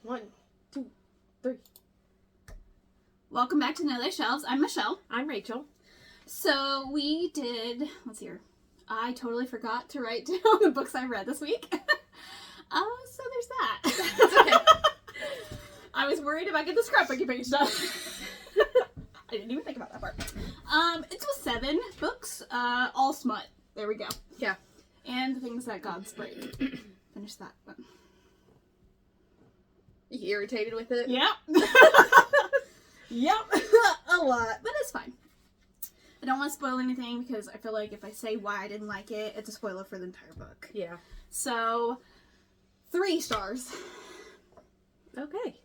1, 2, 3. Welcome back to No Lay Shelves. I'm Michelle. I'm Rachel. So we did, let's see here. I totally forgot to write down the books I read this week. So there's that. It's okay. I was worried about getting the scrapbooking page done. I didn't even think about that part. It was 7 books, all smut. There we go. Yeah. And the things that gods break. Finish that. But... You irritated with it? Yep. Yep. A lot. But it's fine. I don't want to spoil anything because I feel like if I say why I didn't like it, it's a spoiler for the entire book. Yeah. So, 3 stars. Okay.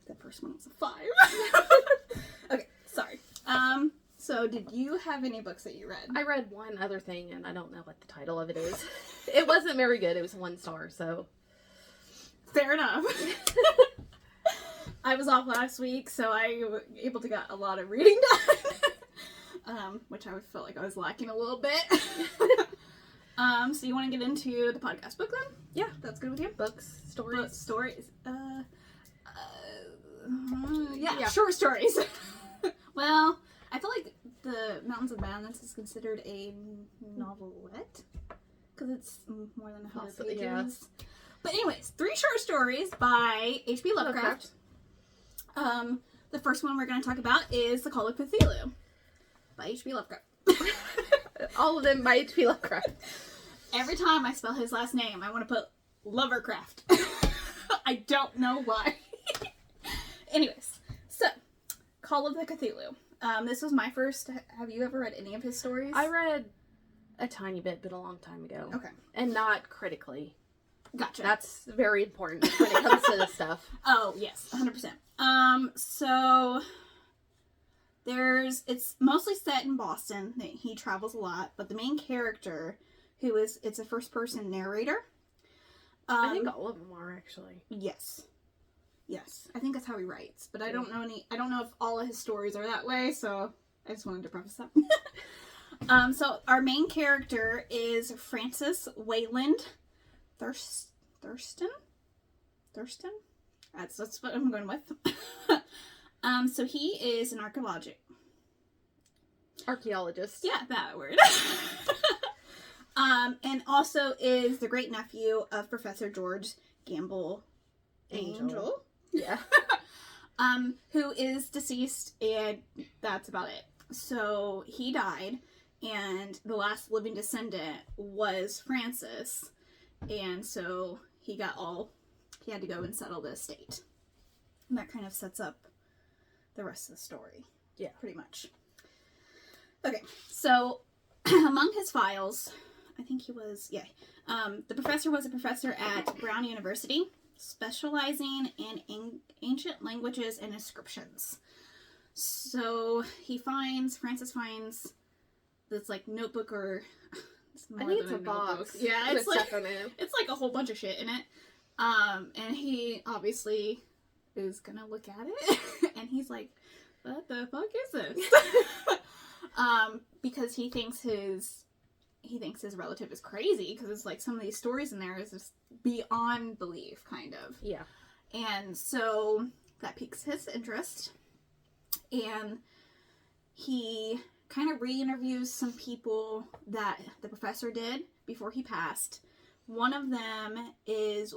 That first one was a 5. Okay, sorry. So did you have any books that you read? I read one other thing, and I don't know what the title of it is. It wasn't very good. It was 1 star, so... Fair enough. I was off last week, so I was able to get a lot of reading done. Which I felt like I was lacking a little bit. So you want to get into the podcast book then? Yeah. That's good with you? Books, stories. Book, stories. Yeah, short stories. Well, I feel like the Mountains of Madness is considered a novelette. Because it's more than a house pages. Yeah. But anyways, 3 short stories by H.P. Lovecraft. The first one we're going to talk about is The Call of Cthulhu by H.P. Lovecraft. All of them by H.P. Lovecraft. Every time I spell his last name, I want to put Lovecraft. I don't know why. Anyways, so, Call of the Cthulhu. This was my first. Have you ever read any of his stories? I read a tiny bit, but a long time ago. Okay. And not critically. Gotcha. That's very important when it comes to this stuff. Oh, yes, 100%. So it's mostly set in Boston. He travels a lot, but the main character, it's a first-person narrator. I think all of them are, actually. Yes. I think that's how he writes, but I don't know if all of his stories are that way, so I just wanted to preface that. So our main character is Francis Wayland Thurston? That's what I'm going with. So he is an archaeologist. Yeah, that word. And also is the great nephew of Professor George Gamble Angel. Yeah. Who is deceased, and that's about it. So he died, and the last living descendant was Francis, and so he had to go and settle the estate. And that kind of sets up the rest of the story. Yeah. Pretty much. Okay, so among his files, I think the professor was a professor at Brown University, specializing in ancient languages and inscriptions. So Francis finds this notebook or I think it's a box. Yeah, it's like a whole bunch of shit in it. And he obviously is gonna look at it and he's like, what the fuck is this? Because he thinks his relative is crazy because it's like some of these stories in there is just beyond belief, kind of. Yeah. And so that piques his interest. And he kind of re-interviews some people that the professor did before he passed. One of them is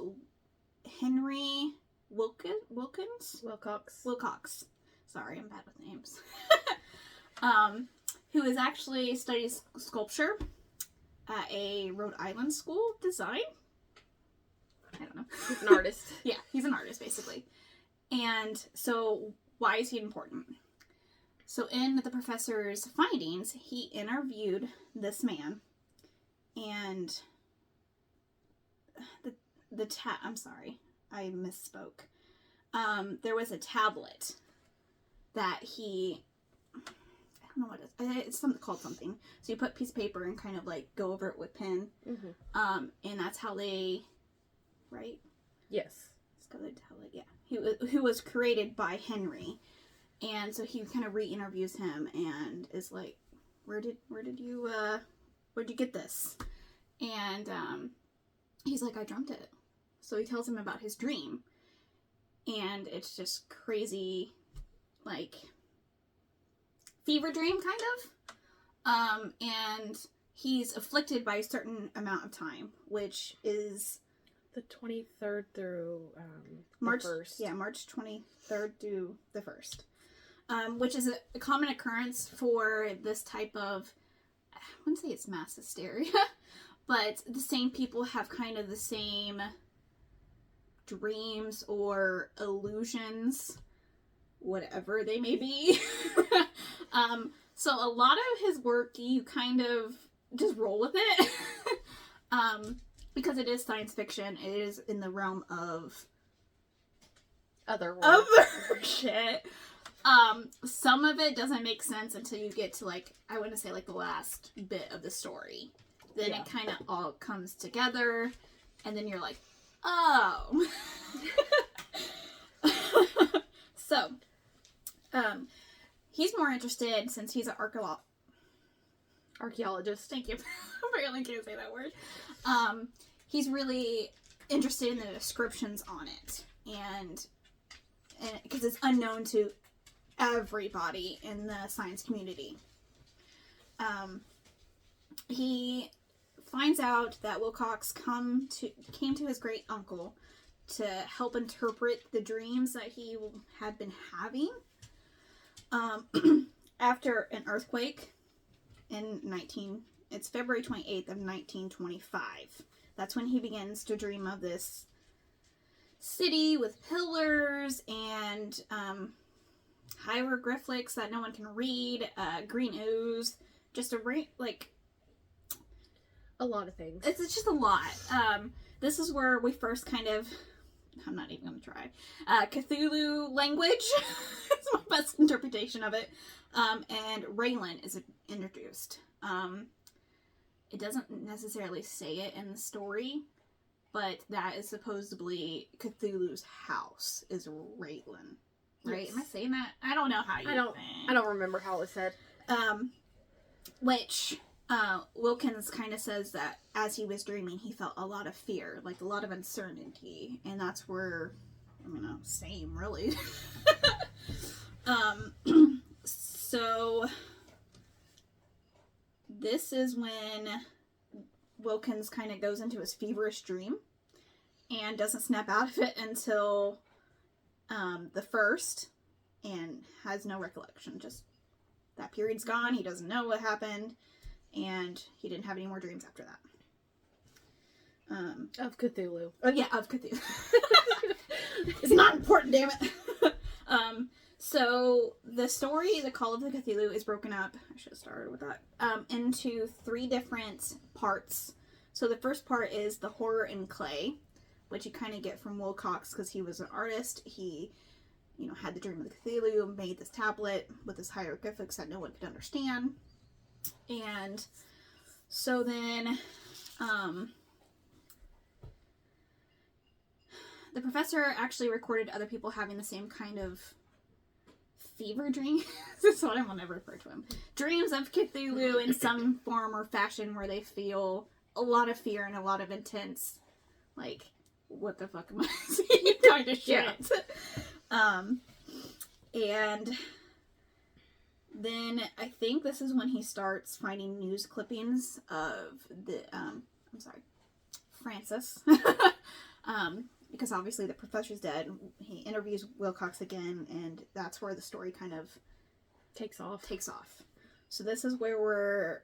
Henry Wilcox. Sorry, I'm bad with names. Who is actually studies sculpture at a Rhode Island school. Design? I don't know. He's an artist. Yeah, he's an artist, basically. And so, why is he important? So, in the professor's findings, he interviewed this man, and I'm sorry, I misspoke. There was a tablet that I don't know what it is. It's called something. So you put a piece of paper and kind of go over it with pen. Mm-hmm. And that's how they write. Yes. It's called a tablet. Yeah. Who was created by Henry, and so he kind of re-interviews him and is like, where'd you get this? And he's like, I dreamt it. So he tells him about his dream. And it's just crazy, like, fever dream, kind of. And he's afflicted by a certain amount of time, which is... the 23rd through March, the 1st. Yeah, March 23rd through the 1st. Which is a common occurrence for this type of... I wouldn't say it's mass hysteria, but the same people have kind of the same dreams or illusions, whatever they may be. So a lot of his work, you kind of just roll with it. Because it is science fiction, it is in the realm of Other shit. Some of it doesn't make sense until you get to, like, I want to say, like, the last bit of the story. Then it kind of all comes together, and then you're like, oh. So, he's more interested, since he's an archaeologist. Thank you. I really can't say that word. He's really interested in the descriptions on it, and because it's unknown to everybody in the science community. He finds out that Wilcox came to his great uncle to help interpret the dreams that he had been having after an earthquake it's February 28th of 1925. That's when he begins to dream of this city with pillars and hieroglyphics that no one can read, green ooze, just a lot of things. It's just a lot. This is where we first kind of, I'm not even going to try, Cthulhu language is my best interpretation of it. And Raylan is introduced. It doesn't necessarily say it in the story, but that is supposedly Cthulhu's house is Raylan. Right? Yes. Am I saying that? I don't know how you I don't remember how it was said. Which Wilkins kind of says that as he was dreaming, he felt a lot of fear, like a lot of uncertainty, and that's where, same really. So this is when Wilkins kind of goes into his feverish dream and doesn't snap out of it until the 1st, and has no recollection. Just that period's gone. He doesn't know what happened, and he didn't have any more dreams after that. Of Cthulhu. Oh yeah, of Cthulhu. It's not important, damn it. So the story, the Call of the Cthulhu, is broken up. I should have started with that. Into 3 different parts. So the first part is the horror in clay, which you kind of get from Wilcox because he was an artist. He, had the dream of the Cthulhu, made this tablet with this hieroglyphics that no one could understand. And so then, the professor actually recorded other people having the same kind of fever dreams. That's what I want to refer to him. Dreams of Cthulhu in some form or fashion where they feel a lot of fear and a lot of intense, like, what the fuck am I seeing kind of shit. Yeah. And then I think this is when he starts finding news clippings of Francis. Because obviously the professor's dead. He interviews Wilcox again, and that's where the story kind of takes off. So this is where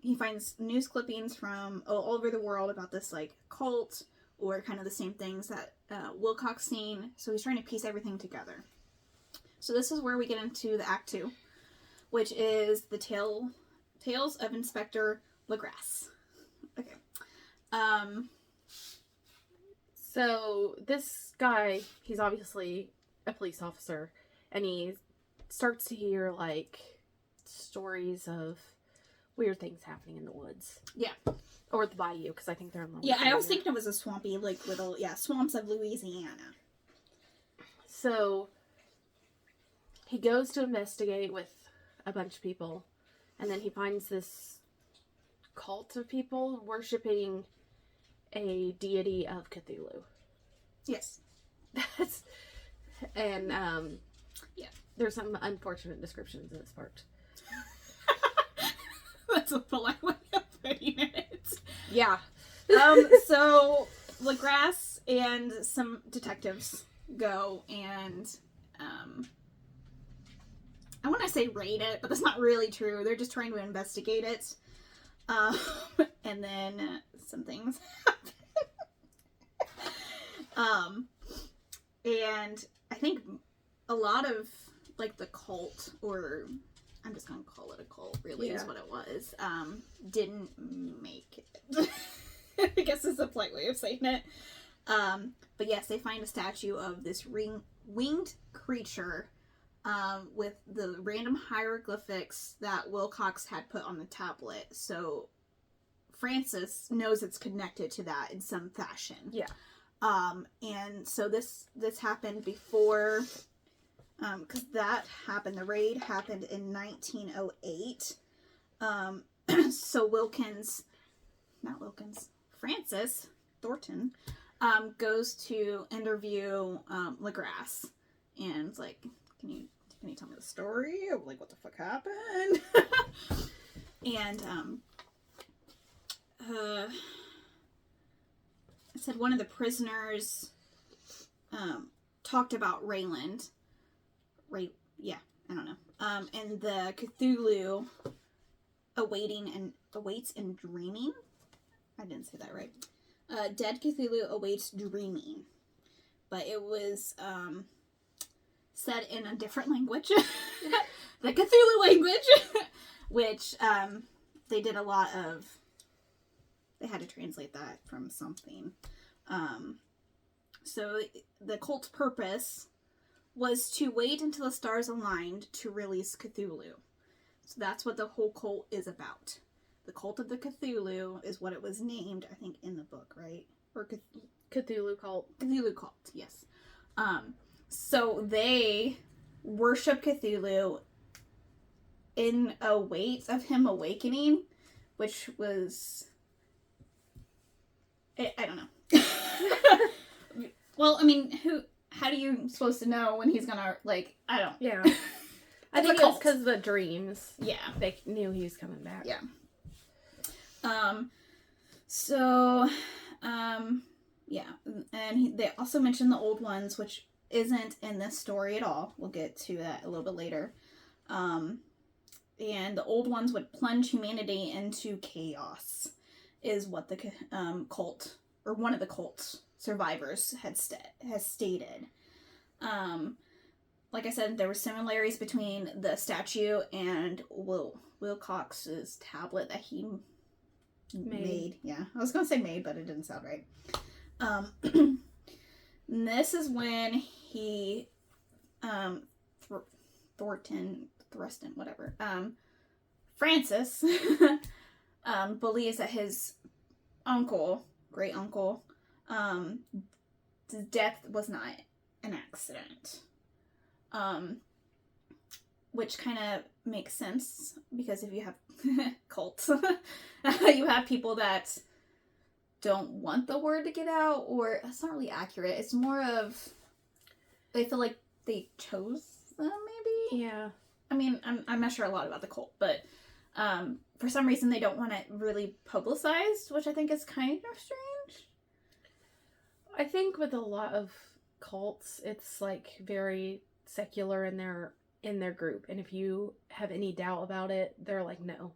he finds news clippings from all over the world about this, like, cult, or kind of the same things that Wilcox seen. So he's trying to piece everything together. So this is where we get into the Act 2, which is the Tales of Inspector Legrasse. Okay. So this guy, he's obviously a police officer, and he starts to hear, like, stories of weird things happening in the woods. Yeah. Or the bayou, because I think they're in the Yeah, I was thinking it was a swampy, like, little, swamps of Louisiana. So he goes to investigate with a bunch of people, and then he finds this cult of people worshiping a deity of Cthulhu. Yes. And yeah, there's some unfortunate descriptions in this part. That's a polite way of putting it. Yeah. So LeGrasse and some detectives go and I want to say raid it, but that's not really true. They're just trying to investigate it. And then some things happen. And I think a lot of like the cult, or I'm just gonna call it a cult, really is what it was, didn't make it. I guess is a polite way of saying it. But yes, they find a statue of this winged creature with the random hieroglyphics that Wilcox had put on the tablet. So Francis knows it's connected to that in some fashion. Yeah. And so this happened before, because that happened, the raid happened in 1908. So Francis Thornton, goes to interview, LeGrasse, and it's like, can you tell me the story of like what the fuck happened? And, it said one of the prisoners talked about Rayland. Yeah, I don't know. And the Cthulhu awaits and dreaming. I didn't say that right. Dead Cthulhu awaits dreaming. But it was said in a different language. The Cthulhu language. Which they did a lot of. They had to translate that from something. So the cult's purpose was to wait until the stars aligned to release Cthulhu. So that's what the whole cult is about. The Cult of the Cthulhu is what it was named, I think, in the book, right? Or Cthulhu cult. Cthulhu cult, yes. So they worship Cthulhu in a wait of him awakening, which was... I don't know. Well, I mean, how do you supposed to know when he's gonna, like, I don't... Yeah. I think it's because of the dreams. Yeah. They knew he was coming back. Yeah. Yeah. And they also mentioned the old ones, which isn't in this story at all. We'll get to that a little bit later. And the old ones would plunge humanity into chaos, is what the cult, or one of the cult survivors has stated. Like I said, there were similarities between the statue and Wilcox's tablet that he made. Yeah, I was gonna say made, but it didn't sound right. This is when he, Thornton, whatever. Francis, believes that his great uncle, death was not an accident. Which kind of makes sense, because if you have cults, you have people that don't want the word to get out, or it's not really accurate. It's more of, they feel like they chose them, maybe? Yeah. I mean, I'm not sure a lot about the cult, but for some reason they don't want it really publicized, which I think is kind of strange. I think with a lot of cults, it's like very secular in their group, and if you have any doubt about it, they're like, no.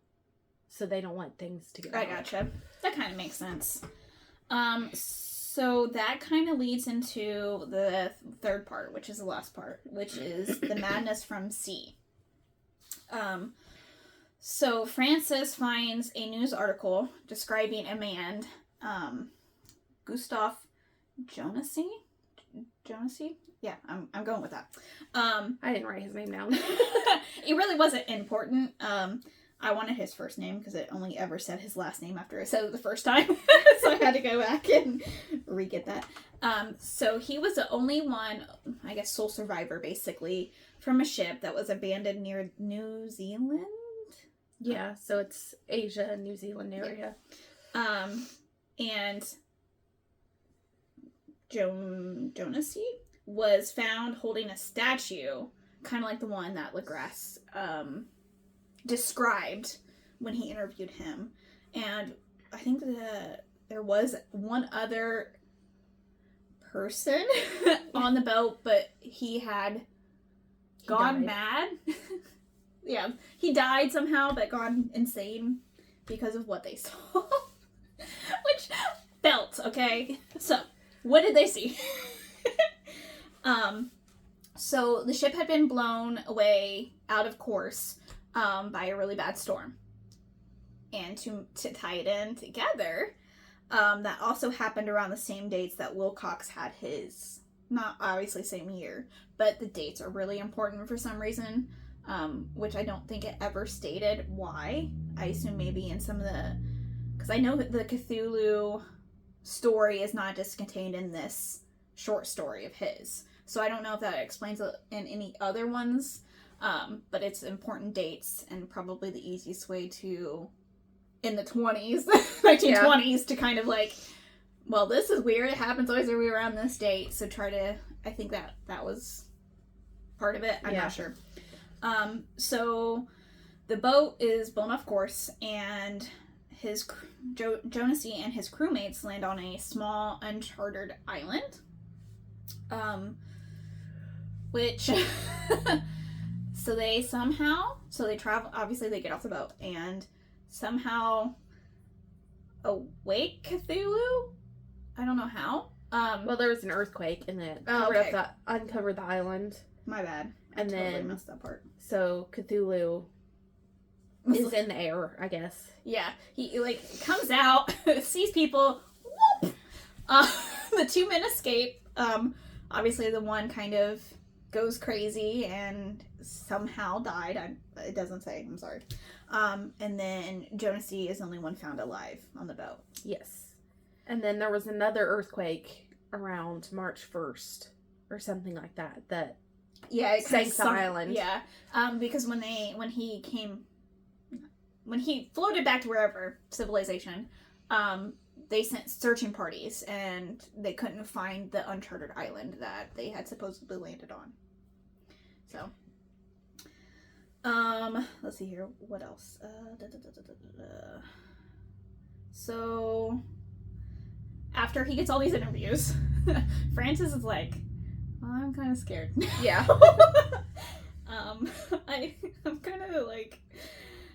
So they don't want things to get out. I gotcha. That kind of makes sense. So that kind of leads into the third part, which is the last part, which is the madness from sea. So Francis finds a news article describing a man, Gustav Jonasy? Yeah, I'm going with that. I didn't write his name down. It really wasn't important. I wanted his first name because it only ever said his last name after it said it the first time. So I had to go back and re-get that. So he was the only one, I guess sole survivor basically, from a ship that was abandoned near New Zealand. Yeah, so it's Asia, New Zealand area. And Jonassy was found holding a statue, kind of like the one that Legras described when he interviewed him. And I think there was one other person on the boat, but he had gone mad. Yeah, he died somehow, but gone insane because of what they saw. Which felt, okay? So, what did they see? So the ship had been blown away out of course by a really bad storm. And to tie it in together, that also happened around the same dates that Wilcox had his, not obviously same year, but the dates are really important for some reason, which I don't think it ever stated why. I assume maybe in some of the, because I know that the Cthulhu story is not just contained in this short story of his. So I don't know if that explains it in any other ones, but it's important dates and probably the easiest way to, in the 20s, 1920s, to kind of like, well, this is weird. It happens always around this date. So try to, I think that was part of it. I'm not sure. So the boat is blown off course, and his Jonassy and his crewmates land on a small uncharted island. Which, so they travel, obviously they get off the boat, and somehow awake Cthulhu? I don't know how. Well, there was an earthquake, and it uncovered the island. My bad. And totally then messed that part. So Cthulhu is in the air, I guess. Yeah, he like comes out, sees people. Whoop! The two men escape. Obviously the one kind of goes crazy and somehow died. It doesn't say. I'm sorry. And then Jonassy is the only one found alive on the boat. Yes. And then there was another earthquake around March 1st or something like that. It sank the island. Yeah. Because when he floated back to wherever civilization, they sent searching parties and they couldn't find the uncharted island that they had supposedly landed on. So, let's see here. What else? So, after he gets all these interviews, Francis is like, I'm kind of scared. Yeah. I'm kind of like,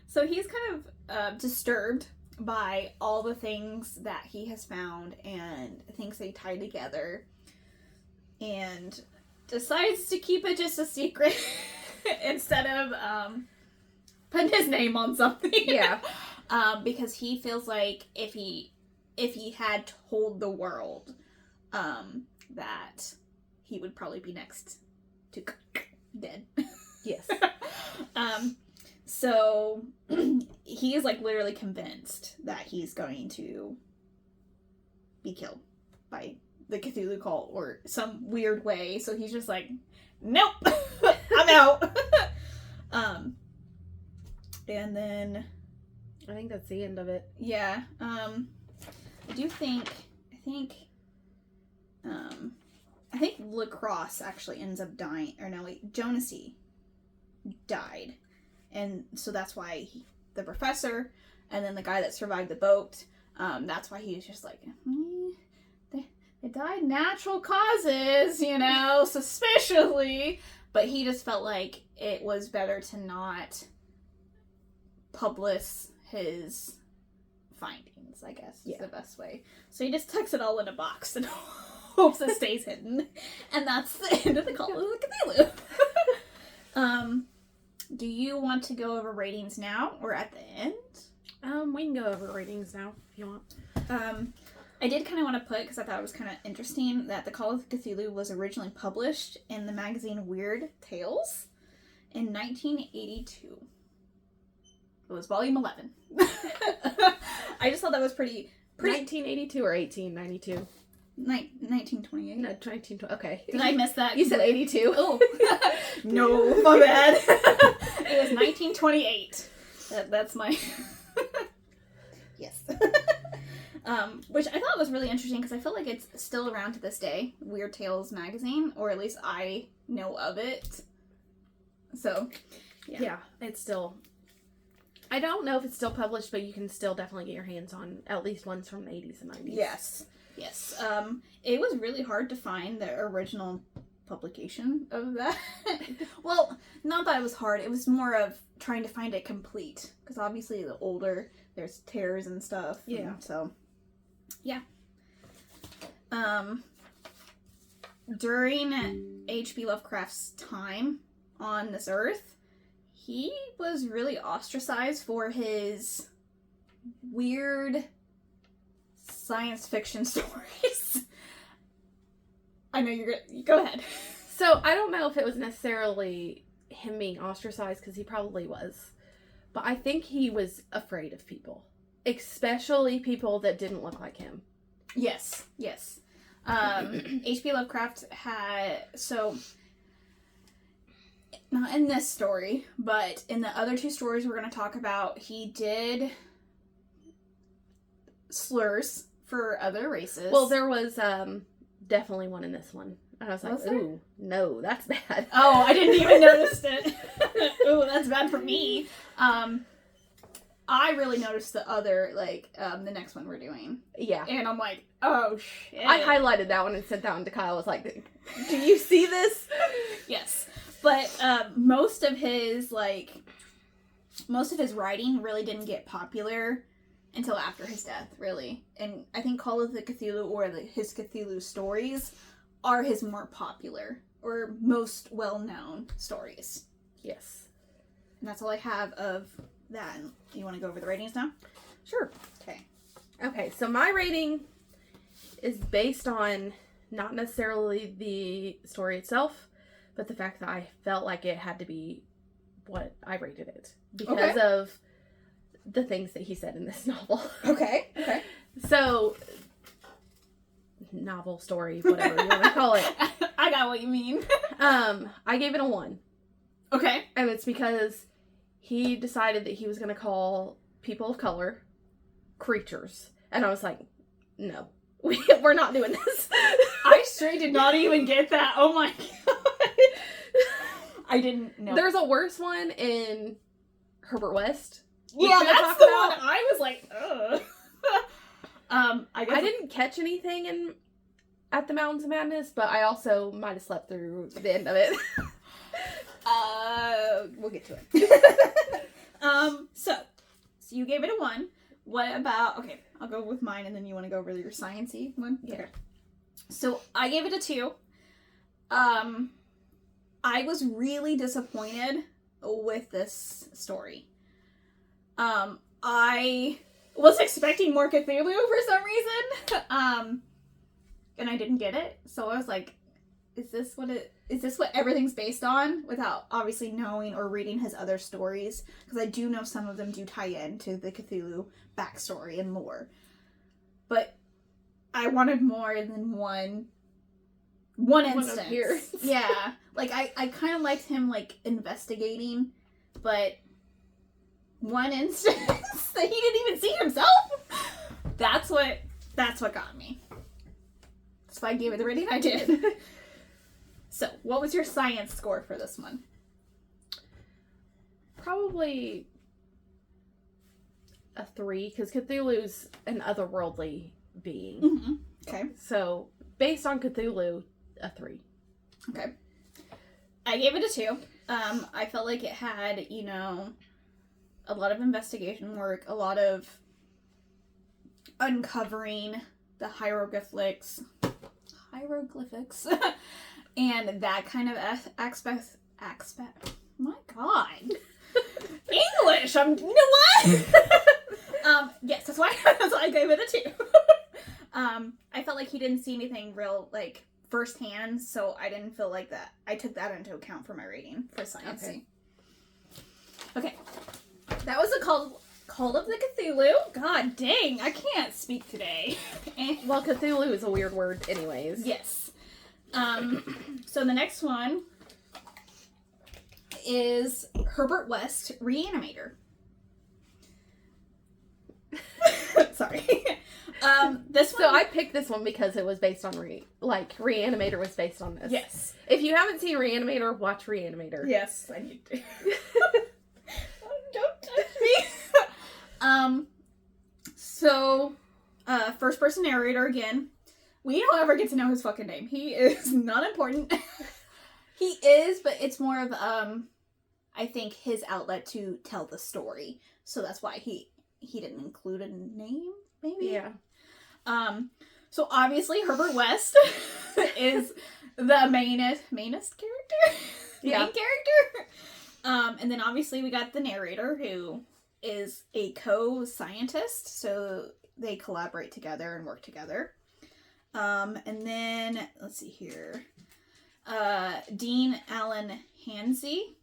so he's kind of disturbed by all the things that he has found and things they tie together, and decides to keep it just a secret instead of putting his name on something. Yeah. Because he feels like if he had told the world that he would probably be next to dead. Yes. So he is like literally convinced that he's going to be killed by the Cthulhu cult or some weird way. So he's just like, nope, I'm out. And then I think that's the end of it. Yeah. I think Lacrosse actually ends up dying. Or no, wait, Jonassy died. And so that's why the professor and then the guy that survived the boat, that's why he was just like, they died natural causes, suspiciously. But he just felt like it was better to not publish his findings, I guess, is the best way. So he just tucks it all in a box and hopes it stays hidden. And that's the end of the Call of Cthulhu. Do you want to go over ratings now or at the end? We can go over ratings now if you want. I did kind of want to put, because I thought it was kind of interesting, that the Call of Cthulhu was originally published in the magazine Weird Tales in 1982. It was volume 11. I just thought that was pretty 1982 or 1892? 1928. No, 1920. Okay. Did I miss that? You said 82. Oh. No, my bad. It was 1928. That's my... Yes. Which I thought was really interesting because I feel like it's still around to this day, Weird Tales magazine, or at least I know of it. So, Yeah, it's still... I don't know if it's still published, but you can still definitely get your hands on at least ones from the 80s and 90s. Yes. It was really hard to find the original publication of that. Well, not that it was hard. It was more of trying to find it complete. Because obviously the older, there's tears and stuff. Yeah. And so, yeah. During H.P. Lovecraft's time on this earth, he was really ostracized for his weird science fiction stories. I know you're gonna... Go ahead. So, I don't know if it was necessarily him being ostracized, because he probably was. But I think he was afraid of people. Especially people that didn't look like him. Yes. H.P. Lovecraft had... So... Not in this story, but in the other two stories we're going to talk about, he did slurs for other races. Well, there was definitely one in this one. I was like, Was there? ooh, no, that's bad. Oh, I didn't even notice it. Ooh, that's bad for me. I really noticed the other, the next one we're doing. Yeah. And I'm like, oh, shit. I highlighted that one and sent that one to Kyle. I was like, do you see this? Yes. But most of his writing really didn't get popular until after his death, really. And I think Call of Cthulhu or his Cthulhu stories are his more popular or most well-known stories. Yes. And that's all I have of that. You want to go over the ratings now? Sure. Okay, so my rating is based on not necessarily the story itself, but the fact that I felt like it had to be what I rated it. Because of the things that he said in this novel. Okay. So, novel, story, whatever you want to call it. I got what you mean. I gave it a 1. Okay. And it's because he decided that he was going to call people of color creatures. And I was like, no, we're not doing this. I straight did not even get that. Oh my god. I didn't know. There's a worse one in Herbert West. Yeah, that's the one I was like, ugh. I didn't catch anything at the Mountains of Madness, but I also might have slept through the end of it. We'll get to it. So you gave it a 1. What about, okay, I'll go with mine and then you want to go over your science-y one? Yeah. Okay. So I gave it a 2. I was really disappointed with this story. I was expecting more Cthulhu for some reason. And I didn't get it. So I was like, is this what everything's based on? Without obviously knowing or reading his other stories. Because I do know some of them do tie in to the Cthulhu backstory and lore. But I wanted more than one instance. Here. Yeah. I kind of liked him, investigating, but one instance that he didn't even see himself? That's what got me. So I gave it the rating I did. So, what was your science score for this one? Probably a 3, because Cthulhu's an otherworldly being. Mm-hmm. Okay. So, based on Cthulhu, a 3. Okay. I gave it a 2. I felt like it had, a lot of investigation work, a lot of uncovering the hieroglyphics, and that kind of aspect. My God, English. You know what? Yes, that's why I gave it a 2. I felt like he didn't see anything real firsthand, so I didn't feel like that. I took that into account for my rating for science. Okay. That was a Call of the Cthulhu. God dang, I can't speak today. Well, Cthulhu is a weird word anyways. Yes. So the next one is Herbert West, Reanimator. Sorry. This one. So I picked this one because it was based on Reanimator was based on this. Yes. If you haven't seen Reanimator, watch Reanimator. Yes, I need to. Don't touch me. So, first person narrator again. We don't ever get to know his fucking name. He is not important. He is, but it's more of, I think, his outlet to tell the story. So that's why he didn't include a name, maybe? Yeah. So obviously Herbert West is the mainest character? Yeah. Main character? And then obviously we got the narrator, who is a co-scientist, so they collaborate together and work together. And then, let's see here. Dean Allen Hansey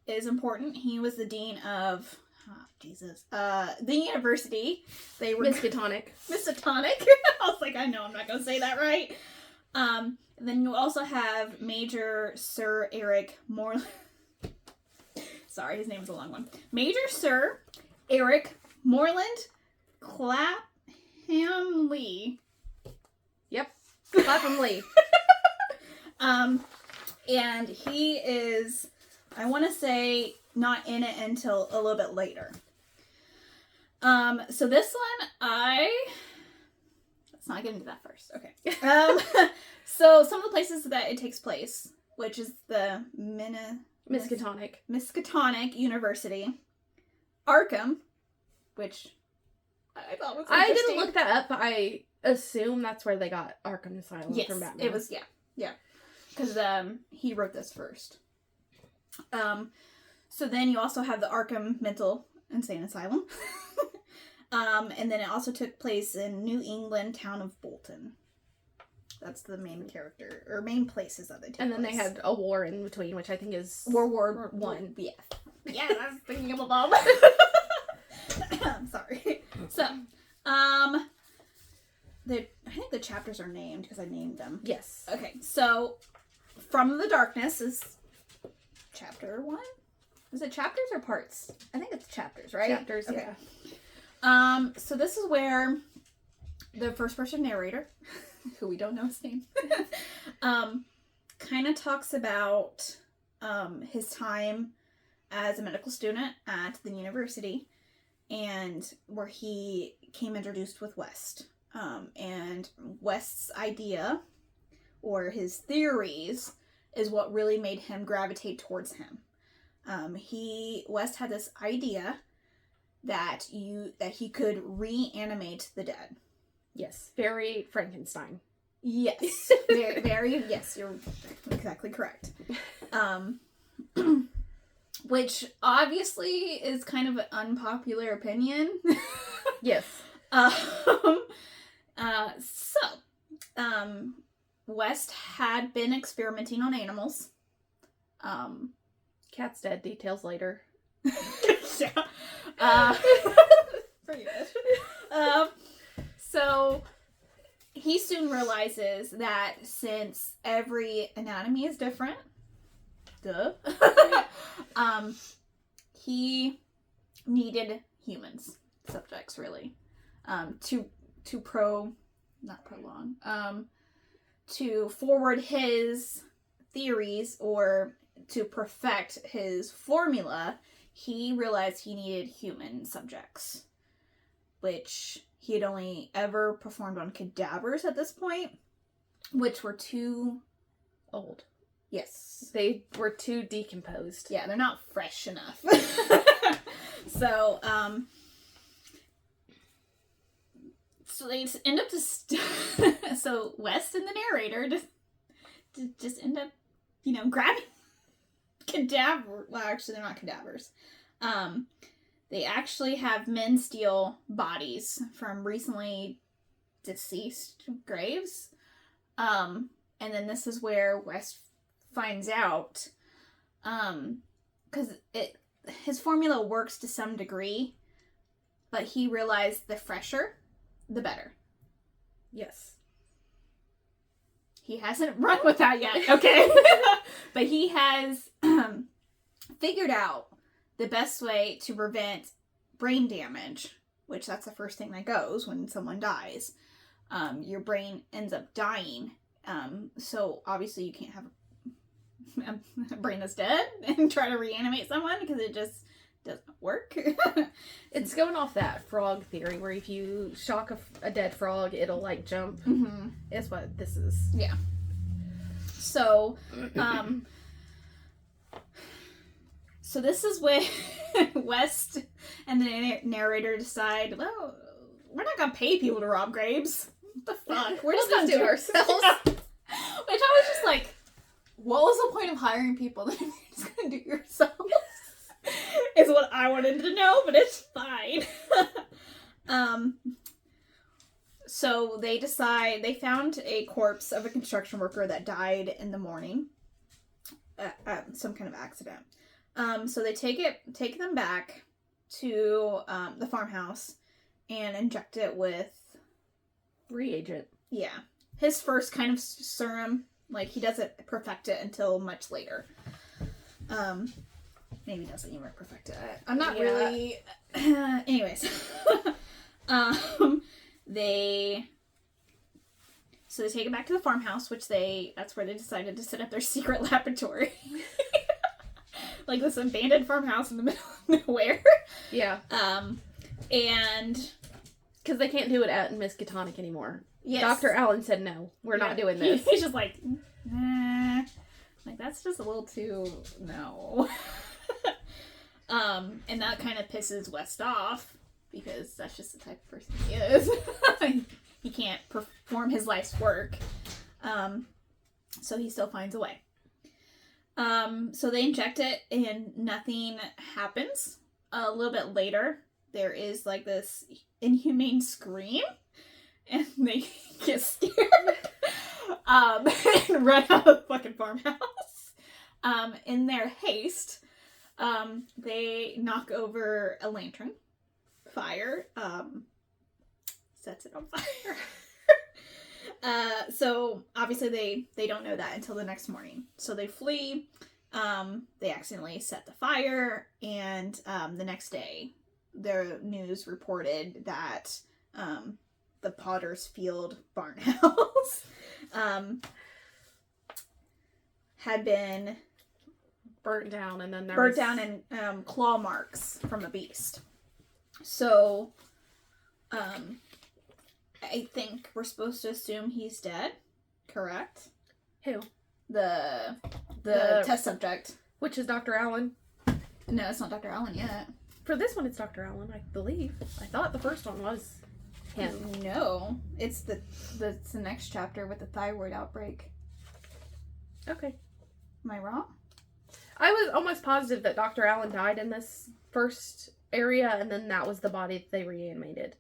is important. He was the dean of, the university. They were Miskatonic. Miskatonic. I was like, I know I'm not going to say that right. And then you also have Major Sir Eric Moreland. Sorry, his name's a long one. Major Sir Eric Moreland Clapham Lee. Yep. Clapham Lee. And he is, I want to say, not in it until a little bit later. So this one, let's not get into that first. Okay. So some of the places that it takes place, which is the Miskatonic University, Arkham, which I thought was interesting. I didn't look that up, but I assume that's where they got Arkham Asylum from Batman. It was, yeah. Because he wrote this first. So then you also have the Arkham Mental Insane Asylum. And then it also took place in New England town of Bolton. That's the main character, or main places that they take place. And then they had a war in between, which I think is World War One. Yeah. Yeah, I was thinking of a bomb. I'm sorry. So, I think the chapters are named because I named them. Yes. Okay, so From the Darkness is chapter 1. Is it chapters or parts? I think it's chapters, right? Chapters, okay. Yeah. So this is where the first person narrator, who we don't know his name, kind of talks about his time as a medical student at the university, and where he came introduced with West. And West's idea, or his theories, is what really made him gravitate towards him. West had this idea that he could reanimate the dead. Yes. Very Frankenstein. Yes. Very, very, yes, you're exactly correct. Which obviously is kind of an unpopular opinion. Yes. West had been experimenting on animals. Cat's dead. Details later. Yeah. Pretty good. So he soon realizes that since every anatomy is different, he needed humans, subjects really, to forward his theories, or to perfect his formula. He realized he needed human subjects, which he had only ever performed on cadavers at this point, which were too old. Yes. They were too decomposed. Yeah, they're not fresh enough. So they end up so West and the narrator just end up, grabbing cadaver. Well, actually, they're not cadavers. They actually have men steal bodies from recently deceased graves. And then this is where West finds out, because his formula works to some degree, but he realized the fresher, the better. Yes. He hasn't run with that yet, okay? But he has figured out the best way to prevent brain damage, which that's the first thing that goes when someone dies. your brain ends up dying. So obviously you can't have a brain that's dead and try to reanimate someone because it just doesn't work. It's going off that frog theory where if you shock a dead frog, it'll like jump. Mm-hmm. Is what this is. Yeah. So, so this is when West and the narrator decide, well, we're not gonna pay people to rob graves. What the fuck? We're just gonna do it ourselves. Which I was just like, what was the point of hiring people that you're just gonna do it yourself? Is what I wanted to know, but it's fine. So they decide, they found a corpse of a construction worker that died in the morning. Some kind of accident. So they take them back to the farmhouse and inject it with reagent. Yeah. His first kind of serum. Like, he doesn't perfect it until much later. Maybe doesn't even perfect it. I'm not really... Anyways. So they take it back to the farmhouse, that's where they decided to set up their secret laboratory. Like this abandoned farmhouse in the middle of nowhere. Yeah. And... Because they can't do it at Miskatonic anymore. Yes. Dr. Allen said, no, we're not doing this. He's just like, nah. Like, that's just a little too, no. And that kind of pisses West off, because that's just the type of person he is. He can't perform his life's work. So he still finds a way. So they inject it, and nothing happens. A little bit later, there is, like, this inhumane scream. And they get scared and run out of the fucking farmhouse. In their haste, they knock over a lantern. Fire sets it on fire. So obviously they don't know that until the next morning. So they flee. They accidentally set the fire, and the next day, the news reported that the Potter's Field barn house had been burnt down, and then burnt down and claw marks from a beast. So I think we're supposed to assume he's dead, correct? Who? The test subject. Which is Dr. Allen. No, it's not Dr. Allen yet. For this one, it's Dr. Allen, I believe. I thought the first one was him. No, it's the next chapter with the thyroid outbreak. Okay. Am I wrong? I was almost positive that Dr. Allen died in this first area, and then that was the body that they reanimated.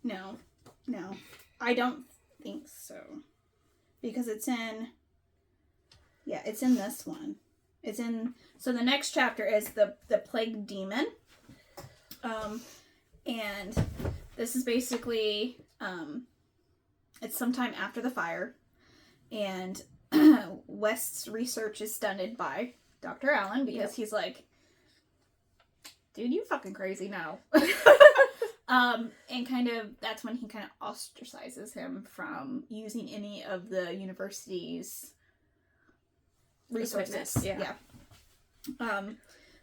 No. I don't think so. Because it's in this one. So the next chapter is the plague demon. And this is basically, it's sometime after the fire, and West's research is stunted by Dr. Allen, because he's like, dude, you fucking crazy now. And that's when he kind of ostracizes him from using any of the university's resources. Yeah.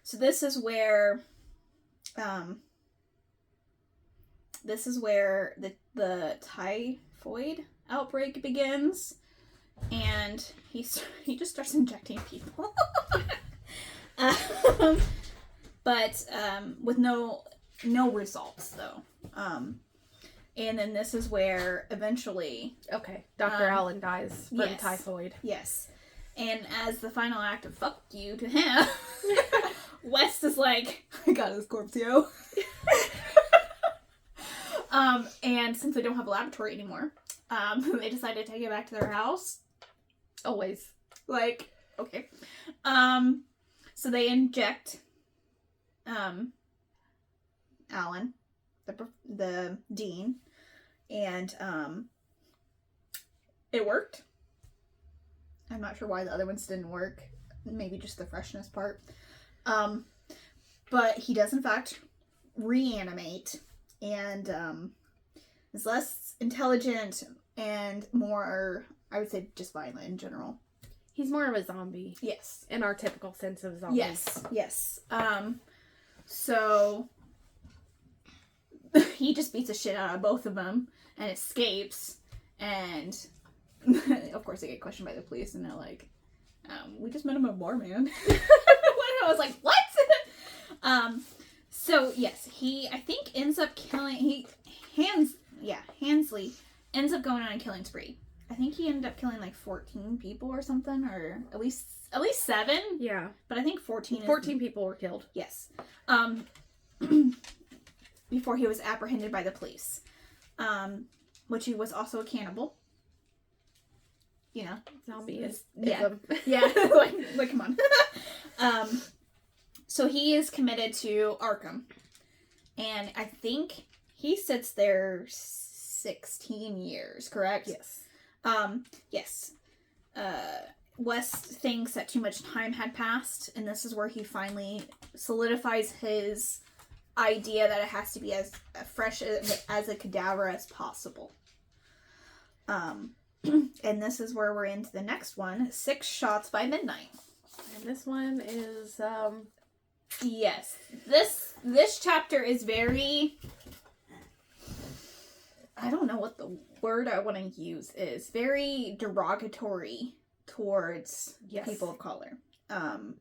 So this is where the typhoid outbreak begins, and he just starts injecting people. But with no results, though. And then this is where eventually... Okay, Dr. Allen dies from typhoid. Yes. And as the final act of fuck you to him, West is like, I got his corpse, yo. And since they don't have a laboratory anymore, they decided to take it back to their house. Always. Like, okay. So they inject Alan, the dean, and it worked. I'm not sure why the other ones didn't work. Maybe just the freshness part. But he does in fact reanimate, and is less intelligent and more, I would say, just violent in general. He's more of a zombie. Yes. In our typical sense of zombie. Yes. So he just beats the shit out of both of them and escapes. And of course, they get questioned by the police, and they're like, "We just met him at a bar, man." I was like, "What?" So yes, I think ends up killing. Hansley ends up going on a killing spree. I think he ended up killing like 14 people or something, or at least 7. Yeah. But I think 14. 14 people were killed. Yes. Before he was apprehended by the police. Which he was also a cannibal. You know, zombie is. Yeah. like come on. So he is committed to Arkham. And I think he sits there 16 years, correct? Yes. Yes. West thinks that too much time had passed, and this is where he finally solidifies his idea that it has to be as fresh as a cadaver as possible. And this is where we're into the next one, 6 Shots by Midnight. And this one is, Yes. This chapter is very... I don't know what the word I want to use is. Very derogatory towards people of color.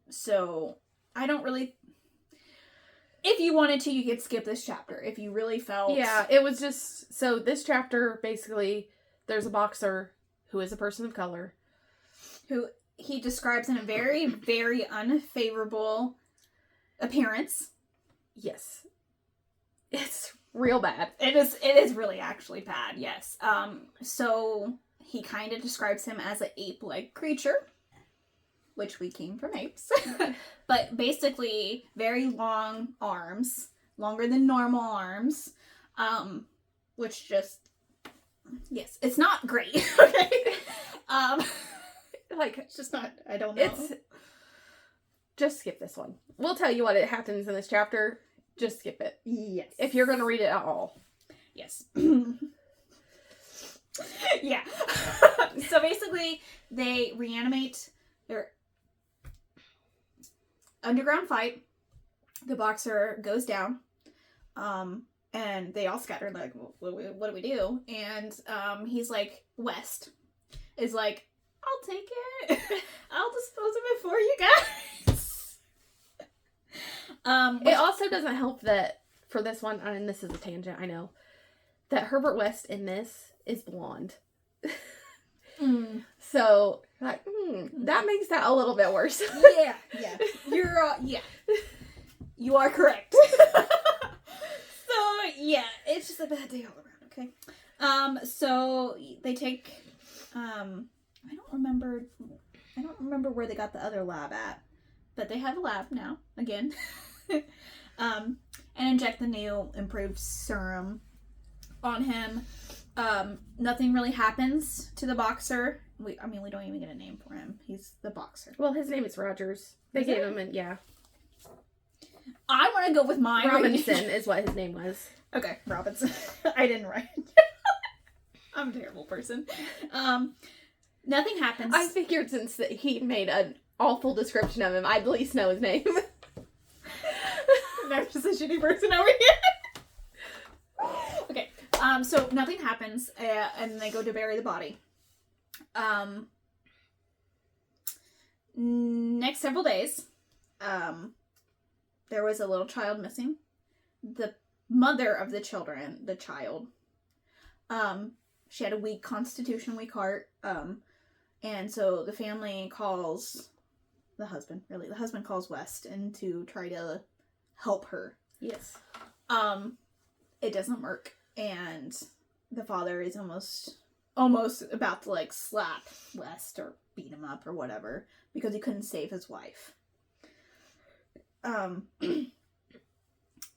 So I don't really... If you wanted to, you could skip this chapter. If you really felt... Yeah, it was just... So this chapter, basically, there's a boxer who is a person of color. Who he describes in a very, very unfavorable appearance. Yes. It's real bad. It is really actually bad, yes. So he kind of describes him as an ape-like creature, which we came from apes. But basically, very long arms, longer than normal arms, which just, yes, it's not great, okay? Like, it's just not, I don't know. Just skip this one. We'll tell you what it happens in this chapter. Just skip it. Yes. If you're going to read it at all. Yes. Yeah. So basically, they reanimate their underground fight. The boxer goes down. And they all scatter, like, what do we do? And he's like, West is like, I'll take it. I'll dispose of it for you guys. It also doesn't help that for this one, and this is a tangent, I know, that Herbert West in this is blonde. So, like, that makes that a little bit worse. Yeah. You're, you are correct. So, yeah, it's just a bad day all around, okay? So they take, I don't remember where they got the other lab at, but they have a lab now, again. And inject the new improved serum on him. Nothing really happens to the boxer. We don't even get a name for him. He's the boxer. Well, his name is Rogers. They gave him an, yeah. I want to go with mine. Robinson is what his name was. Okay, Robinson. I didn't write it. I'm a terrible person. Nothing happens. I figured since that he made an awful description of him, I'd at least know his name. I'm just a shitty person over here. Okay. So nothing happens, and they go to bury the body. Next several days, there was a little child missing. The mother of the child, she had a weak constitution, weak heart, and so the family calls the husband calls West in to try to help her. Yes. It doesn't work, and the father is almost about to, like, slap West or beat him up or whatever because he couldn't save his wife. And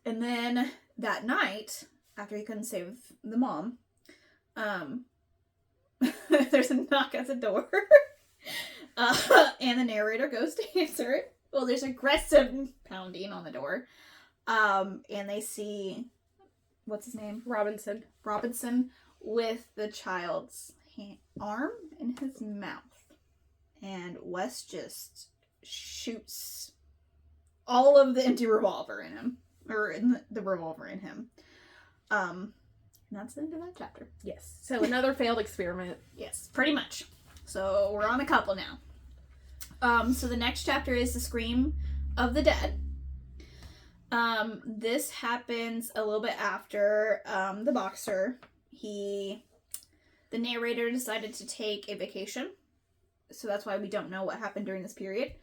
then that night, after he couldn't save the mom, there's a knock at the door. And the narrator goes to answer it. Well, there's aggressive pounding on the door. And they see what's his name? Robinson. With the child's arm in his mouth. And Wes just shoots all of the empty revolver in him. Or in the revolver in him. And that's the end of that chapter. Yes. So another failed experiment. Yes, pretty much. So we're on a couple now. So the next chapter is The Scream of the Dead. This happens a little bit after the boxer. The narrator decided to take a vacation. So that's why we don't know what happened during this period.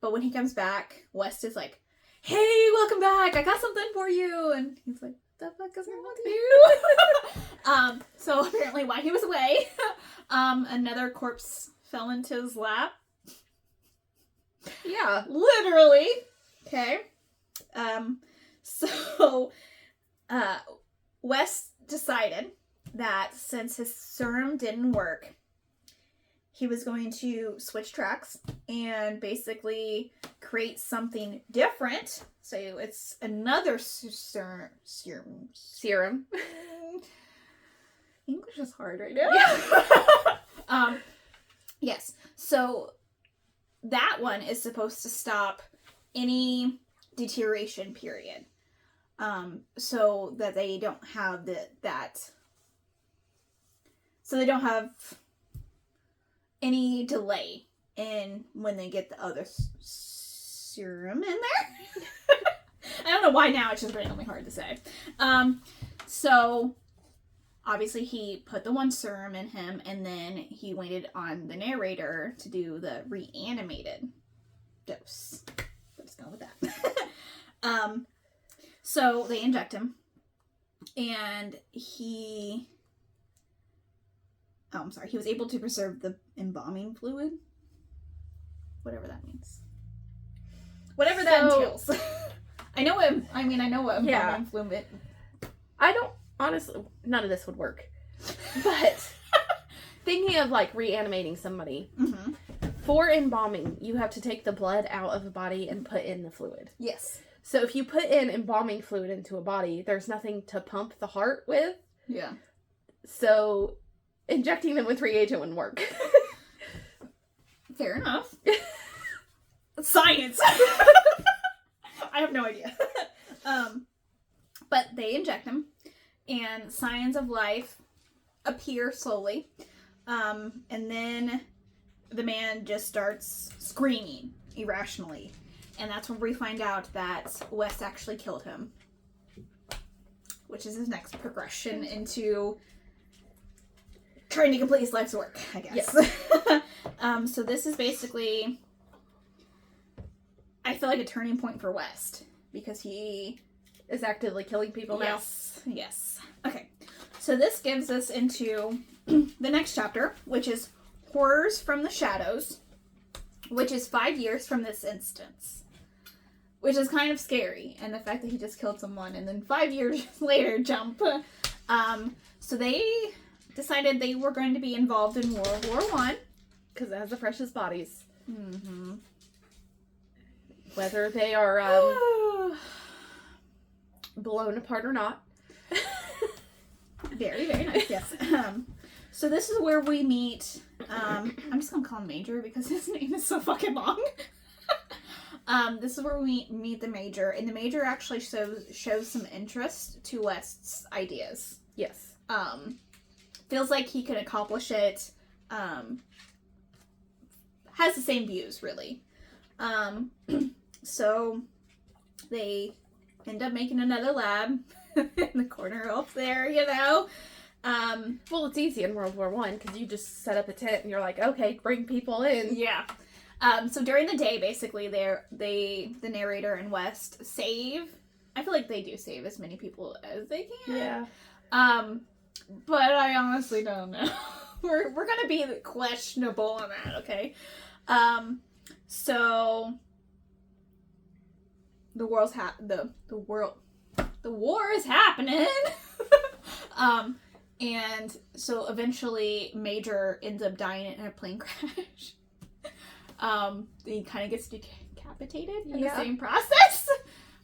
But when he comes back, West is like, "Hey, welcome back. I got something for you." And he's like, "The fuck is wrong with you?" So apparently while he was away, another corpse fell into his lap. Yeah. Literally. Okay. So Wes decided that since his serum didn't work, he was going to switch tracks and basically create something different. So it's another serum. English is hard right now. Yeah. Yes. So that one is supposed to stop any deterioration period. So that they don't have so they don't have any delay in when they get the other serum in there. I don't know why now it's just randomly hard to say. So obviously he put the one serum in him, and then he waited on the narrator to do the reanimated dose. I'm just going with that. So they inject him, and he was able to preserve the embalming fluid. Whatever that means. Whatever that entails. I know what embalming fluid. I don't, honestly, none of this would work. But thinking of like reanimating somebody, for embalming, you have to take the blood out of a body and put in the fluid. Yes. So if you put in embalming fluid into a body, there's nothing to pump the heart with. Yeah. So injecting them with reagent wouldn't work. Fair enough. Science. I have no idea. But they inject him, and signs of life appear slowly. And then the man just starts screaming irrationally. And that's when we find out that Wes actually killed him. Which is his next progression into trying to complete his life's work, I guess. Yes. So this is basically, I feel like, a turning point for West. Because he is actively killing people now. Yes. Okay. So this gives us into the next chapter, which is Horrors from the Shadows, which is 5 years from this instance. Which is kind of scary. And the fact that he just killed someone and then 5 years later jump. So they decided they were going to be involved in World War I. Because it has the freshest bodies. Mm-hmm. Whether they are blown apart or not. Very, very nice, yes. So this is where we meet, I'm just going to call him Major because his name is so fucking long. This is where we meet the Major, and the Major actually shows some interest to West's ideas. Yes. Feels like he could accomplish it, has the same views, really. So they end up making another lab in the corner up there, you know. Well, it's easy in World War I because you just set up a tent and you're like, okay, bring people in. Yeah. So during the day, basically, the narrator and West save. I feel like they do save as many people as they can. Yeah. But I honestly don't know. We're gonna be questionable on that, okay? So the war is happening. And so eventually Major ends up dying in a plane crash. He kind of gets decapitated in the same process.